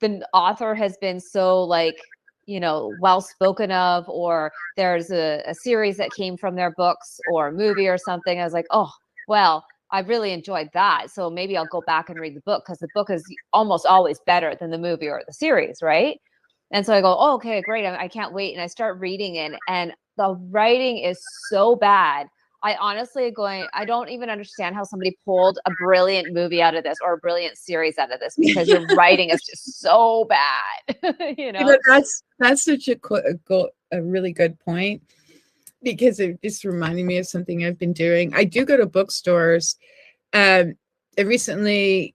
the author has been so like, well spoken of, or there's a series that came from their books or a movie or something. I was like, oh, well, I really enjoyed that, so maybe I'll go back and read the book, because the book is almost always better than the movie or the series, right? And so I go, oh, okay, great, I can't wait. And I start reading it, and the writing is so bad. I honestly I don't even understand how somebody pulled a brilliant movie out of this or a brilliant series out of this, because the writing is just so bad. That's such a really good point, because it just reminded me of something I've been doing. I do go to bookstores. Recently,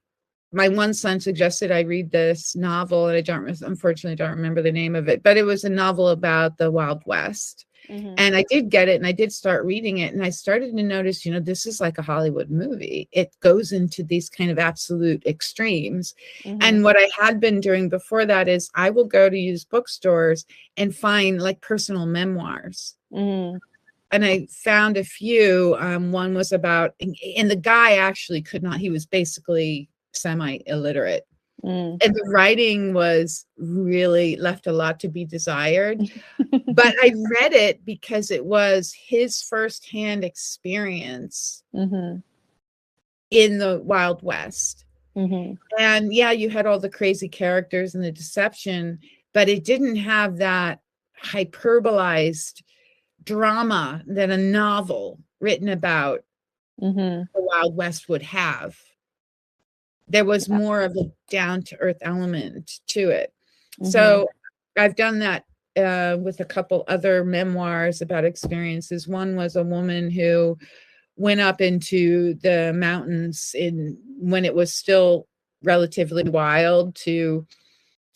my one son suggested I read this novel, and unfortunately don't remember the name of it, but it was a novel about the Wild West. And I did get it, and I did start reading it, and I started to notice, this is like a Hollywood movie. It goes into these kind of absolute extremes. And what I had been doing before that is I will go to used bookstores and find like personal memoirs. And I found a few. One was about, and the guy actually he was basically semi-illiterate. And the writing was really left a lot to be desired. But I read it because it was his firsthand experience in the Wild West. And yeah, you had all the crazy characters and the deception, but it didn't have that hyperbolized drama that a novel written about the Wild West would have. There was more of a down-to-earth element to it. So I've done that with a couple other memoirs about experiences. One was a woman who went up into the mountains when it was still relatively wild to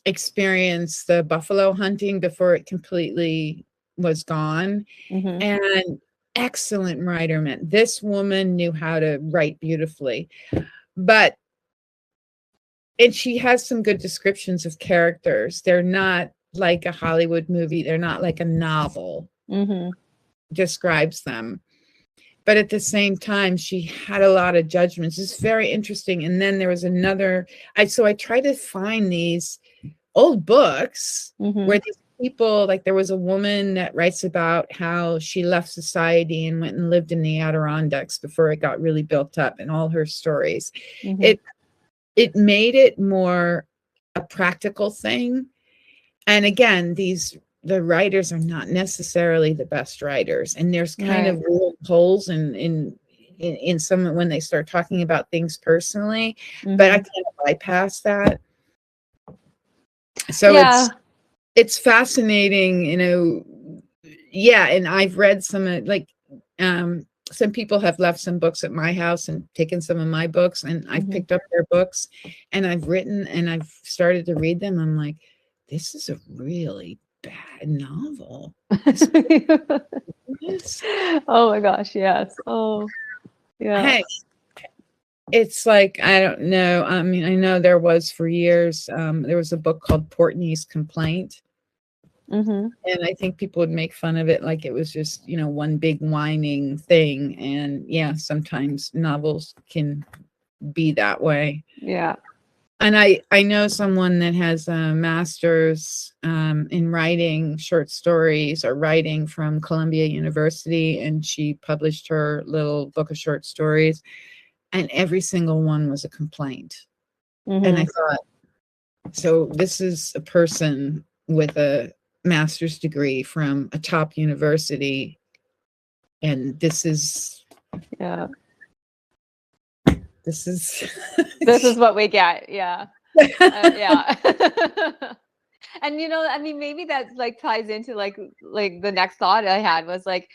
experience the buffalo hunting before it completely was gone. And excellent writer, man. This woman knew how to write beautifully. And she has some good descriptions of characters. They're not like a Hollywood movie. They're not like a novel describes them. But at the same time, she had a lot of judgments. It's very interesting. And then there was another. So I try to find these old books where these people, like there was a woman that writes about how she left society and went and lived in the Adirondacks before it got really built up, and all her stories. Mhm. It made it more a practical thing. And again, the writers are not necessarily the best writers, and there's kind Right. of little holes in some when they start talking about things personally, but I Mhm. kind of bypass that. So Yeah. it's fascinating, you know. Yeah, and I've read some people have left some books at my house and taken some of my books, and I've Mhm. picked up their books and I've written and I've started to read them. I'm like, this is a really bad novel. This is, Oh my gosh, yes. Oh, yeah. hey, it's like, I don't know. I mean, I know there was for years, there was a book called Portney's Complaint. Mhm. And I think people would make fun of it like it was just, you know, one big whining thing. And yeah, sometimes novels can be that way. Yeah. And I know someone that has a master's in writing short stories or writing from Columbia University, and she published her little book of short stories, and every single one was a complaint. And I Mhm. thought, so this is a person with a master's degree from a top university, and this is Yeah. this is This is what we get. Yeah. Yeah. And I mean, maybe that like ties into like the next thought I had was like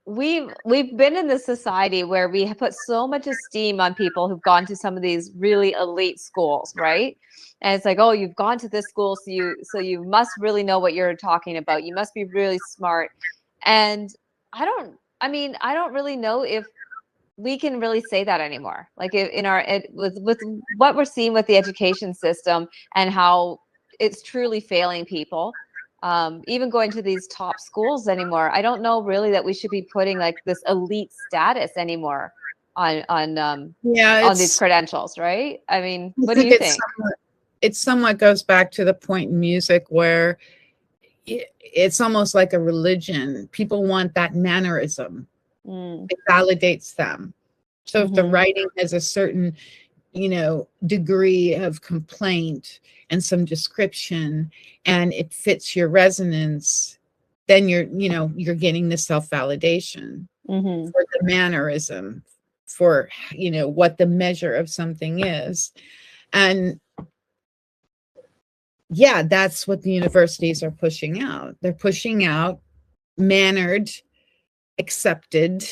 we've been in this society where we have put so much esteem on people who've gone to some of these really elite schools, right? And it's like, oh, you've gone to this school, so you must really know what you're talking about. You must be really smart. And I don't really know if we can really say that anymore. Like with what we're seeing with the education system and how it's truly failing people. Even going to these top schools anymore, I don't know really that we should be putting like this elite status anymore yeah, on these credentials, right? I mean, I what do think you think? it somewhat goes back to the point in music where it's almost like a religion. People want that mannerism. Mm, It validates them. So if the mm-hmm, writing has a certain, you know, degree of complaint and some description, and it fits your resonance, then you're getting the self-validation mm-hmm, for the mannerism, for, you know, what the measure of something is. And yeah, that's what the universities are pushing out. They're pushing out mannered, accepted,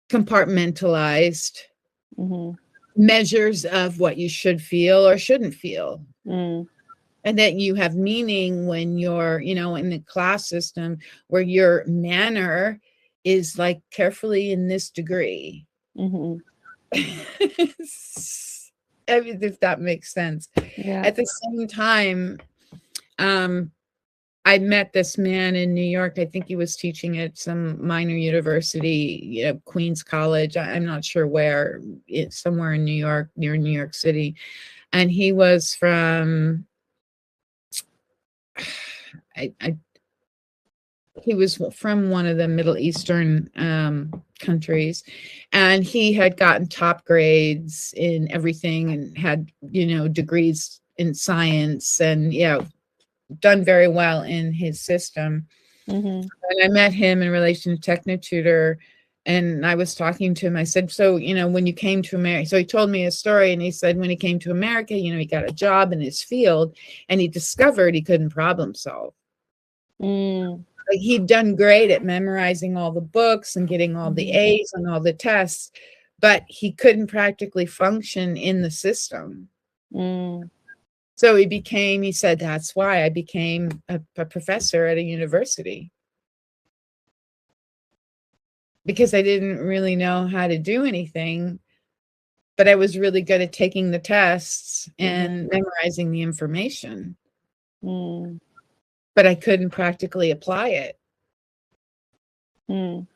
compartmentalized mm-hmm, measures of what you should feel or shouldn't feel. mm, And that you have meaning when you're, you know, in the class system where your manner is like carefully in this degree. mm-hmm. I mean, if that makes sense. Yeah. At the same time, um, I met this man in New York. I think he was teaching at some minor university, you know, Queens College. I'm not sure where. It's somewhere in New York, near New York City. And he was from, I he was from one of the Middle Eastern countries, and he had gotten top grades in everything and had, you know, degrees in science, and done very well in his system. Mm-hmm. And I met him in relation to TechnoTutor, and I was talking to him. I said, so, you know, when you came to America, so he told me a story, and he said when he came to America, you know, he got a job in his field, and he discovered he couldn't problem solve. Mm, Like, he'd done great at memorizing all the books and getting all the mm-hmm, A's on all the tests, but he couldn't practically function in the system. mm, So he said, that's why I became a professor at a university, because I didn't really know how to do anything, but I was really good at taking the tests mm-hmm, and memorizing the information, mm, but I couldn't practically apply it. mm.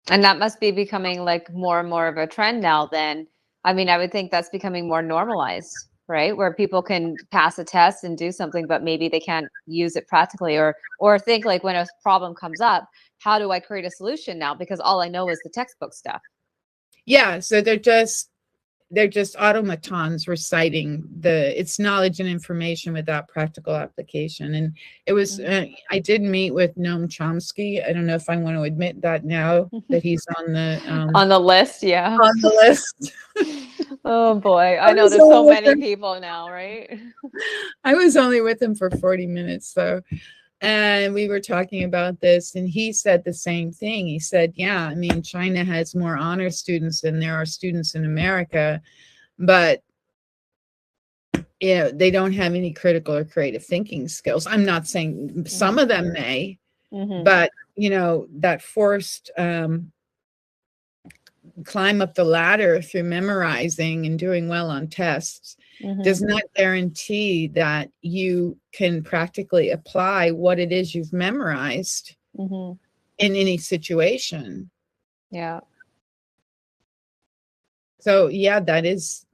And that must be becoming like more and more of a trend now then. I mean, I would think that's becoming more normalized. right? Where people can pass a test and do something, but maybe they can't use it practically, or think like, when a problem comes up, how do I create a solution now? Because all I know is the textbook stuff. Yeah, so they're just automatons reciting its knowledge and information without practical application. And it was I did meet with Noam Chomsky. I don't know if I want to admit that now that he's on On the list. Yeah. on the list. Oh boy, I know there's so many people now, right? I was only with him for 40 minutes though. And we were talking about this, and he said the same thing. He said, yeah, I mean, China has more honor students than there are students in America, but yeah, they don't have any critical or creative thinking skills. I'm not saying some of them may, but that forced climb up the ladder through memorizing and doing well on tests does not guarantee that you can practically apply what it is you've memorized in any situation. Yeah. So yeah, that is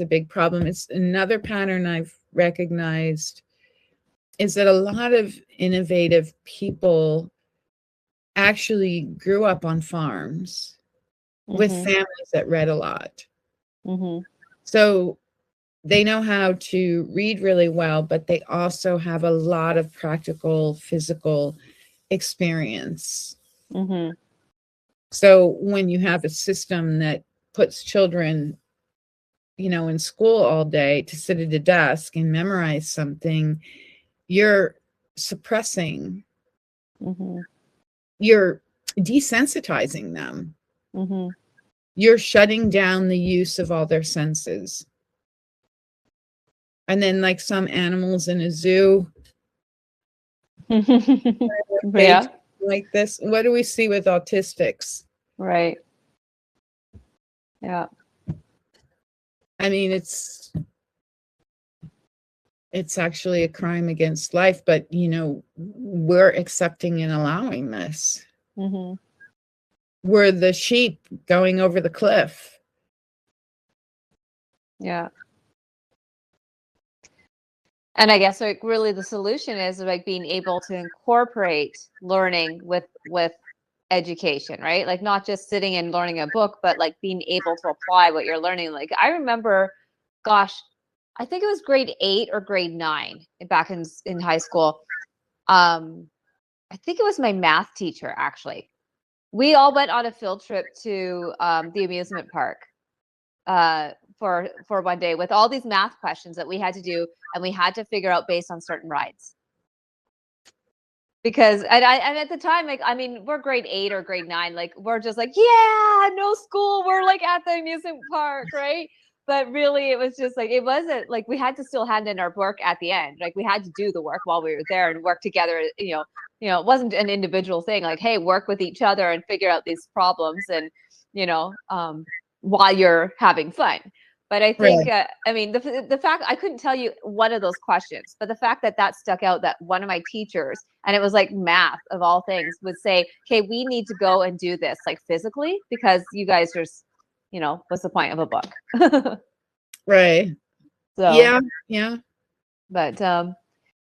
a big problem. It's another pattern I've recognized is that a lot of innovative people actually grew up on farms with families that read a lot. So they know how to read really well, but they also have a lot of practical physical experience. So when you have a system that puts children, in school all day to sit at a desk and memorize something, you're suppressing, you're desensitizing them. You're shutting down the use of all their senses. And then, like some animals in a zoo, yeah, like this, what do we see with autistics? Right. Yeah. I mean, it's actually a crime against life, but we're accepting and allowing this. We're the sheep going over the cliff. Yeah. And I guess like really the solution is like being able to incorporate learning with education, right? Like not just sitting and learning a book, but like being able to apply what you're learning. Like I remember, gosh, I think it was grade 8 or grade 9 back in high school. I think it was my math teacher, actually. We all went on a field trip to the amusement park for one day with all these math questions that we had to do, and we had to figure out based on certain rides. Because and at the time, like, I mean, we're grade 8 or grade 9, like we're just like, yeah, no school, we're like at the amusement park, right? But really, it was just like, it wasn't like we had to still hand in our work at the end. Like we had to do the work while we were there and work together. It wasn't an individual thing. Like, hey, work with each other and figure out these problems, and while you're having fun. But I think, I mean, the fact I couldn't tell you one of those questions, but the fact that stuck out, that one of my teachers, and it was like math of all things, would say, okay, we need to go and do this like physically, because you guys are, what's the point of a book? Right. So, yeah. But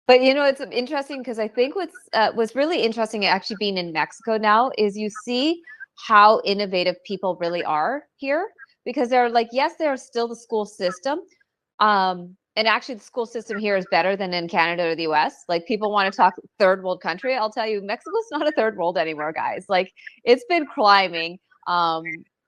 it's interesting because I think what's really interesting actually being in Mexico now is you see how innovative people really are here. Because they're like, yes, there's still the school system. And actually the school system here is better than in Canada or the US. Like people want to talk third world country. I'll tell you, Mexico's not a third world anymore, guys. Like it's been climbing.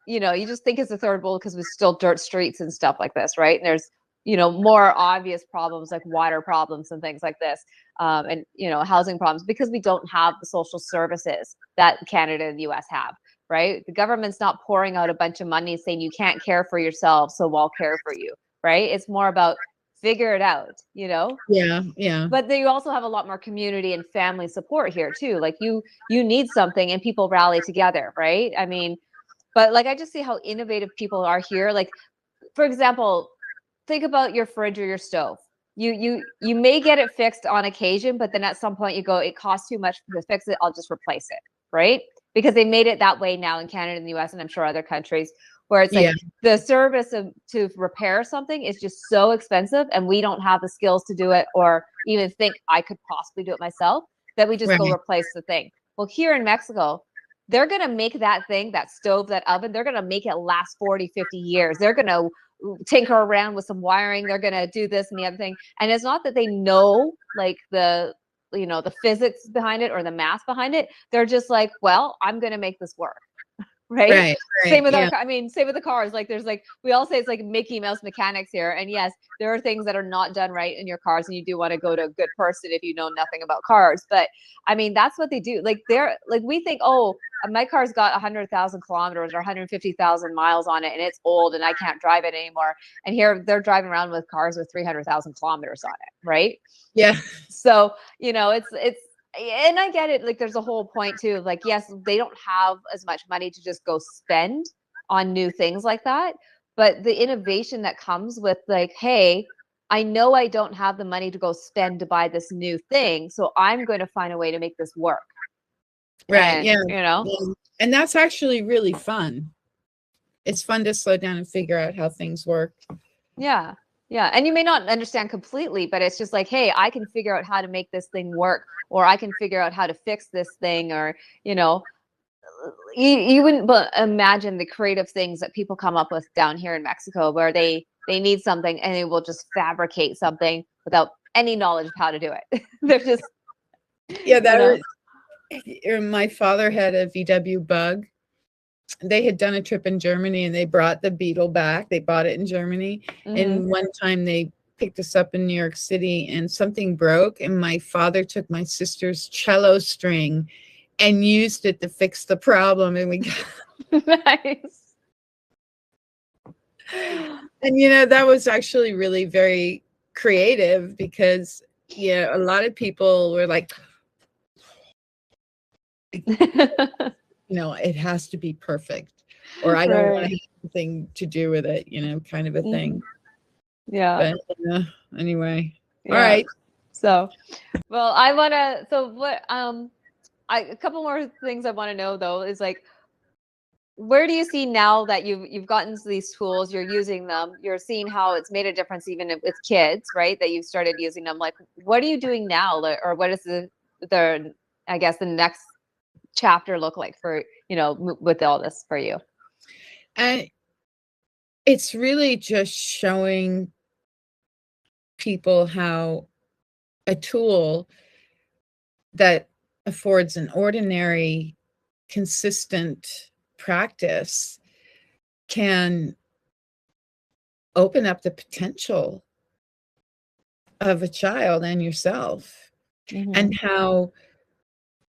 You just think it's a third world because we're still dirt streets and stuff like this, right? And there's, more obvious problems like water problems and things like this. And housing problems, because we don't have the social services that Canada and the US have. Right? The government's not pouring out a bunch of money saying you can't care for yourself, so we'll care for you, right? It's more about figure it out, Yeah. But then you also have a lot more community and family support here too. Like you need something and people rally together, right? I mean, but like I just see how innovative people are here. Like, for example, think about your fridge or your stove. You may get it fixed on occasion, but then at some point you go, it costs too much to fix it, I'll just replace it, right? because they made it that way now in Canada and the US, and I'm sure other countries, where it's like the service to repair something is just so expensive, and we don't have the skills to do it, or even think I could possibly do it myself, that we just go replace the thing. Well, here in Mexico, they're going to make that thing, that stove, that oven, they're going to make it last 40, 50 years. They're going to tinker around with some wiring. They're going to do this and the other thing. And it's not that they know like the physics behind it or the math behind it. They're just like, well, I'm going to make this work. Right. Same with same with the cars. Like there's like, we all say it's like Mickey Mouse mechanics here. And yes, there are things that are not done right in your cars, and you do want to go to a good person if you know nothing about cars. But I mean, that's what they do. Like they're like, we think, oh, my car's got 100,000 kilometers or 150,000 miles on it, and it's old and I can't drive it anymore. And here they're driving around with cars with 300,000 kilometers on it. Right. Yeah. So, it's, and I get it. Like there's a whole point too. Like, yes, they don't have as much money to just go spend on new things like that. But the innovation that comes with like, hey, I know I don't have the money to go spend to buy this new thing, so I'm going to find a way to make this work. Right. And, and that's actually really fun. It's fun to slow down and figure out how things work. Yeah. Yeah. And you may not understand completely, but it's just like, hey, I can figure out how to make this thing work, or I can figure out how to fix this thing, or, you wouldn't imagine the creative things that people come up with down here in Mexico, where they need something and they will just fabricate something without any knowledge of how to do it. They're just. My father had a VW Bug. They had done a trip in Germany and they brought the Beetle back. They bought it in Germany. Mm-hmm. And one time they picked us up in New York City and something broke. And my father took my sister's cello string and used it to fix the problem. And we got nice. And, that was actually really very creative because, a lot of people were like, it has to be perfect, or I don't want anything to do with it, kind of a thing. Yeah. But anyway. Yeah. All right. So, well, I want to, so what, a couple more things I want to know though, is like, where do you see now that you've gotten these tools, you're using them, you're seeing how it's made a difference even with kids, right? That you've started using them. Like, what are you doing now? Or what is the I guess the next chapter look like for, with all this for you? And it's really just showing people how a tool that affords an ordinary, consistent practice can open up the potential of a child and yourself, and how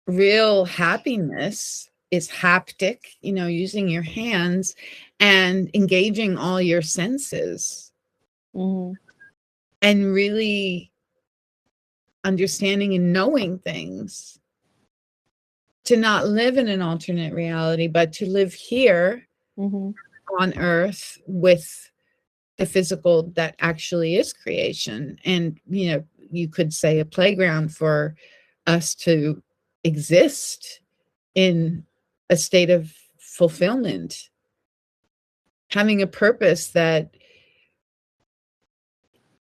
real happiness is haptic, using your hands and engaging all your senses, and really understanding and knowing things, to not live in an alternate reality, but to live here on earth with the physical that actually is creation. And, you could say a playground for us to exist in a state of fulfillment, having a purpose that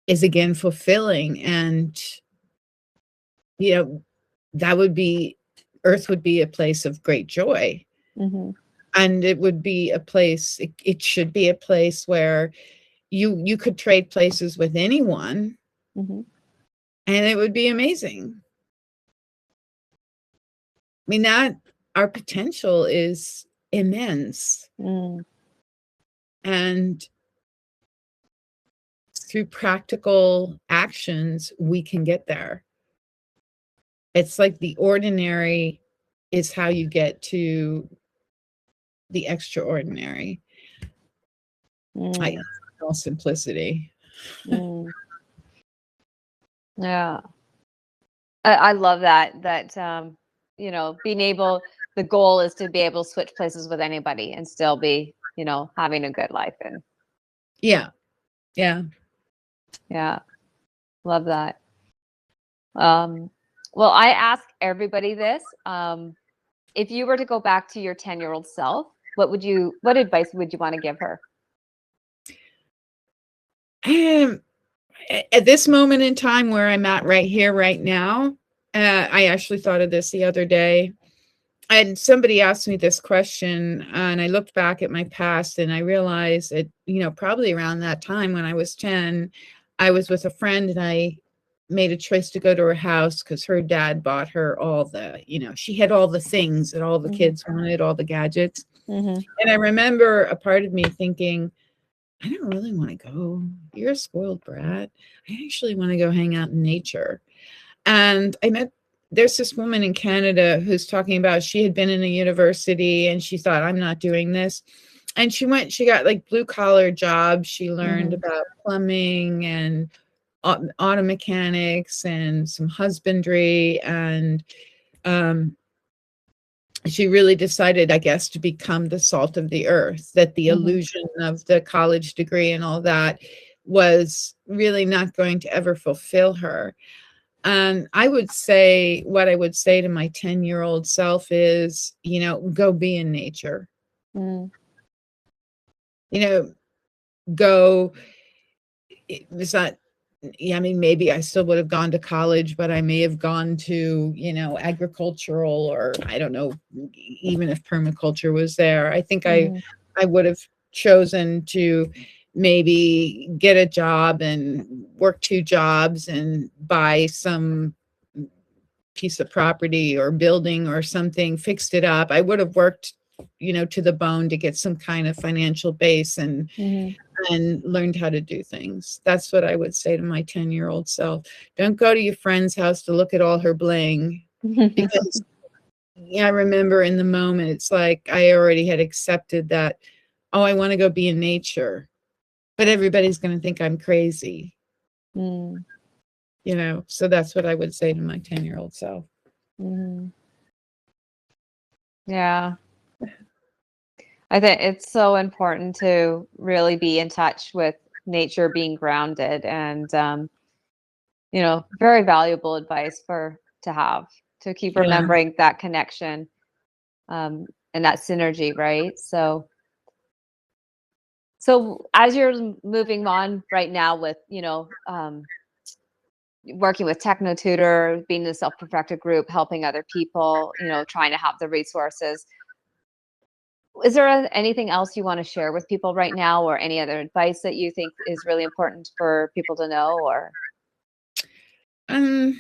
is again fulfilling. And that would be, earth would be a place of great joy. And it would be a place, it should be a place where you could trade places with anyone, and it would be amazing. I mean, that our potential is immense. And through practical actions, we can get there. It's like the ordinary is how you get to the extraordinary. All simplicity. Yeah. I love that being able, the goal is to be able to switch places with anybody and still be, having a good life. And yeah. Love that. Well, I ask everybody this, if you were to go back to your 10-year-old self, what advice would you want to give her? At this moment in time where I'm at right here, right now, I actually thought of this the other day. And somebody asked me this question, and I looked back at my past and I realized that, probably around that time when I was 10, I was with a friend and I made a choice to go to her house because her dad bought her all the, she had all the things that all the kids wanted, all the gadgets. Mm-hmm. And I remember a part of me thinking, I don't really want to go. You're a spoiled brat. I actually want to go hang out in nature. And there's this woman in Canada who's talking about she had been in a university and she thought, I'm not doing this. And she got like blue collar jobs. She learned about plumbing and auto mechanics and some husbandry. And she really decided, I guess, to become the salt of the earth, that the illusion of the college degree and all that was really not going to ever fulfill her. And I would say, what I would say to my 10-year-old self is, go be in nature. Go, it's not, I mean, maybe I still would have gone to college, but I may have gone to, agricultural, or I don't know, even if permaculture was there. I think I would have chosen to maybe get a job and work 2 jobs and buy some piece of property or building or something, fixed it up. I would have worked, to the bone to get some kind of financial base and learned how to do things. That's what I would say to my 10-year-old self. Don't go to your friend's house to look at all her bling, because I remember in the moment, it's like I already had accepted that, oh, I want to go be in nature, but everybody's going to think I'm crazy. So that's what I would say to my 10-year-old self. Yeah. I think it's so important to really be in touch with nature, being grounded, and very valuable advice to have, to keep remembering that connection and that synergy, right? So as you're moving on right now with working with TechnoTutor, being in the self-perfected group, helping other people, trying to have the resources, is there anything else you want to share with people right now, or any other advice that you think is really important for people to know? Or I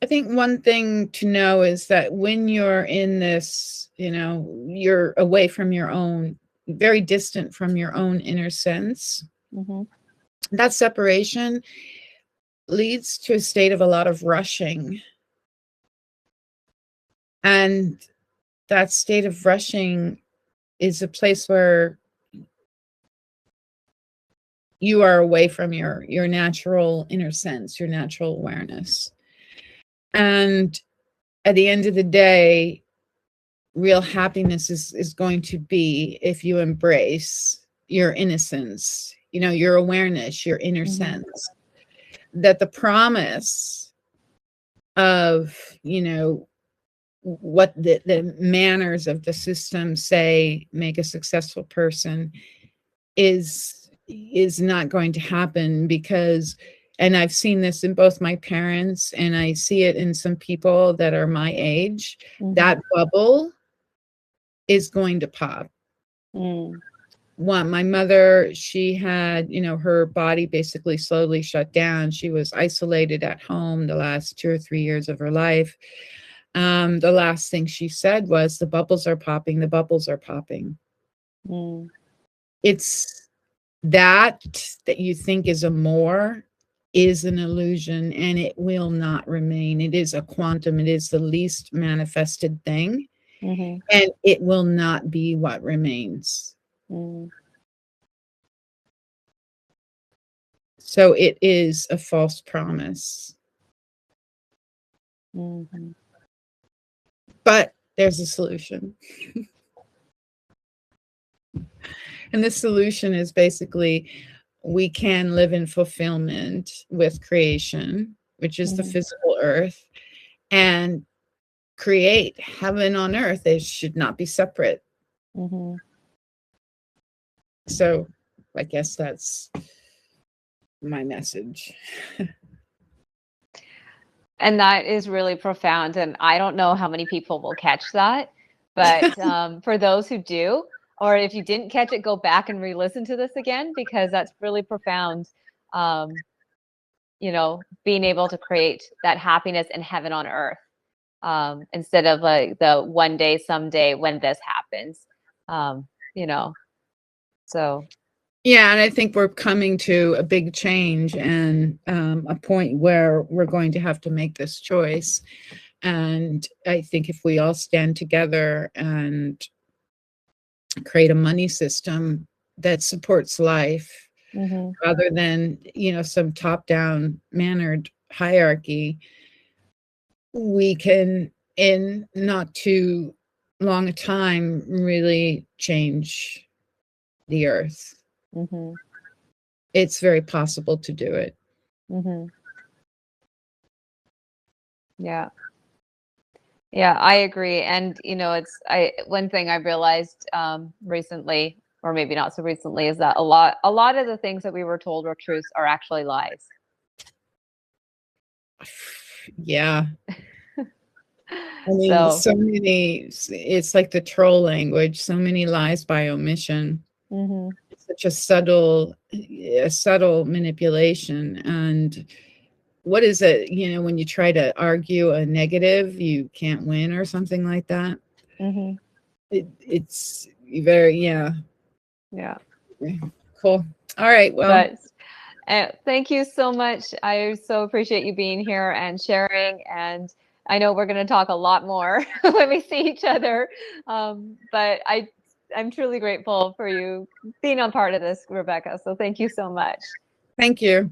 think one thing to know is that when you're in this, you're away from your own, very distant from your own inner sense. That separation leads to a state of a lot of rushing. And that state of rushing is a place where you are away from your natural inner sense, your natural awareness. And at the end of the day, real happiness is going to be if you embrace your innocence, your awareness, your inner sense. That the promise of, what the manners of the system say make a successful person is not going to happen, because, and I've seen this in both my parents and I see it in some people that are my age, that bubble is going to pop. My mother, she had, her body basically slowly shut down. She was isolated at home the last 2 or 3 years of her life. The last thing she said was, the bubbles are popping, the bubbles are popping. It's that you think is a more is an illusion, and it will not remain. It is a quantum. It is the least manifested thing, and it will not be what remains. So it is a false promise. But there's a solution. And the solution is basically, we can live in fulfillment with creation, which is the physical earth, and create heaven on earth. They should not be separate. Mm-hmm. So I guess that's my message. And that is really profound. And I don't know how many people will catch that. But for those who do, or if you didn't catch it, go back and re-listen to this again, because that's really profound. You know, being able to create that happiness and heaven on earth, instead of like the one day, someday when this happens, you know, so. Yeah, and I think we're coming to a big change and a point where we're going to have to make this choice. And I think if we all stand together and create a money system that supports life, Mm-hmm. rather than, you know, some top-down mannered hierarchy, we can, in not too long a time, really change the earth. Mm-hmm. It's very possible to do it. Mm-hmm. Yeah. Yeah, I agree. And, you know, one thing I realized recently, or maybe not so recently, is that a lot of the things that we were told were truths are actually lies. Yeah. I mean, So, so many, it's like the troll language, so many lies by omission. mm-hmm. Such a subtle manipulation. And what is it, you know, when you try to argue a negative, you can't win or something like that. Mm-hmm. It's very, yeah. Yeah. Cool. All right. Well, But thank you so much. I so appreciate you being here and sharing. And I know we're going to talk a lot more when we see each other. But I'm truly grateful for you being a part of this, Rebecca. So thank you so much. thank you.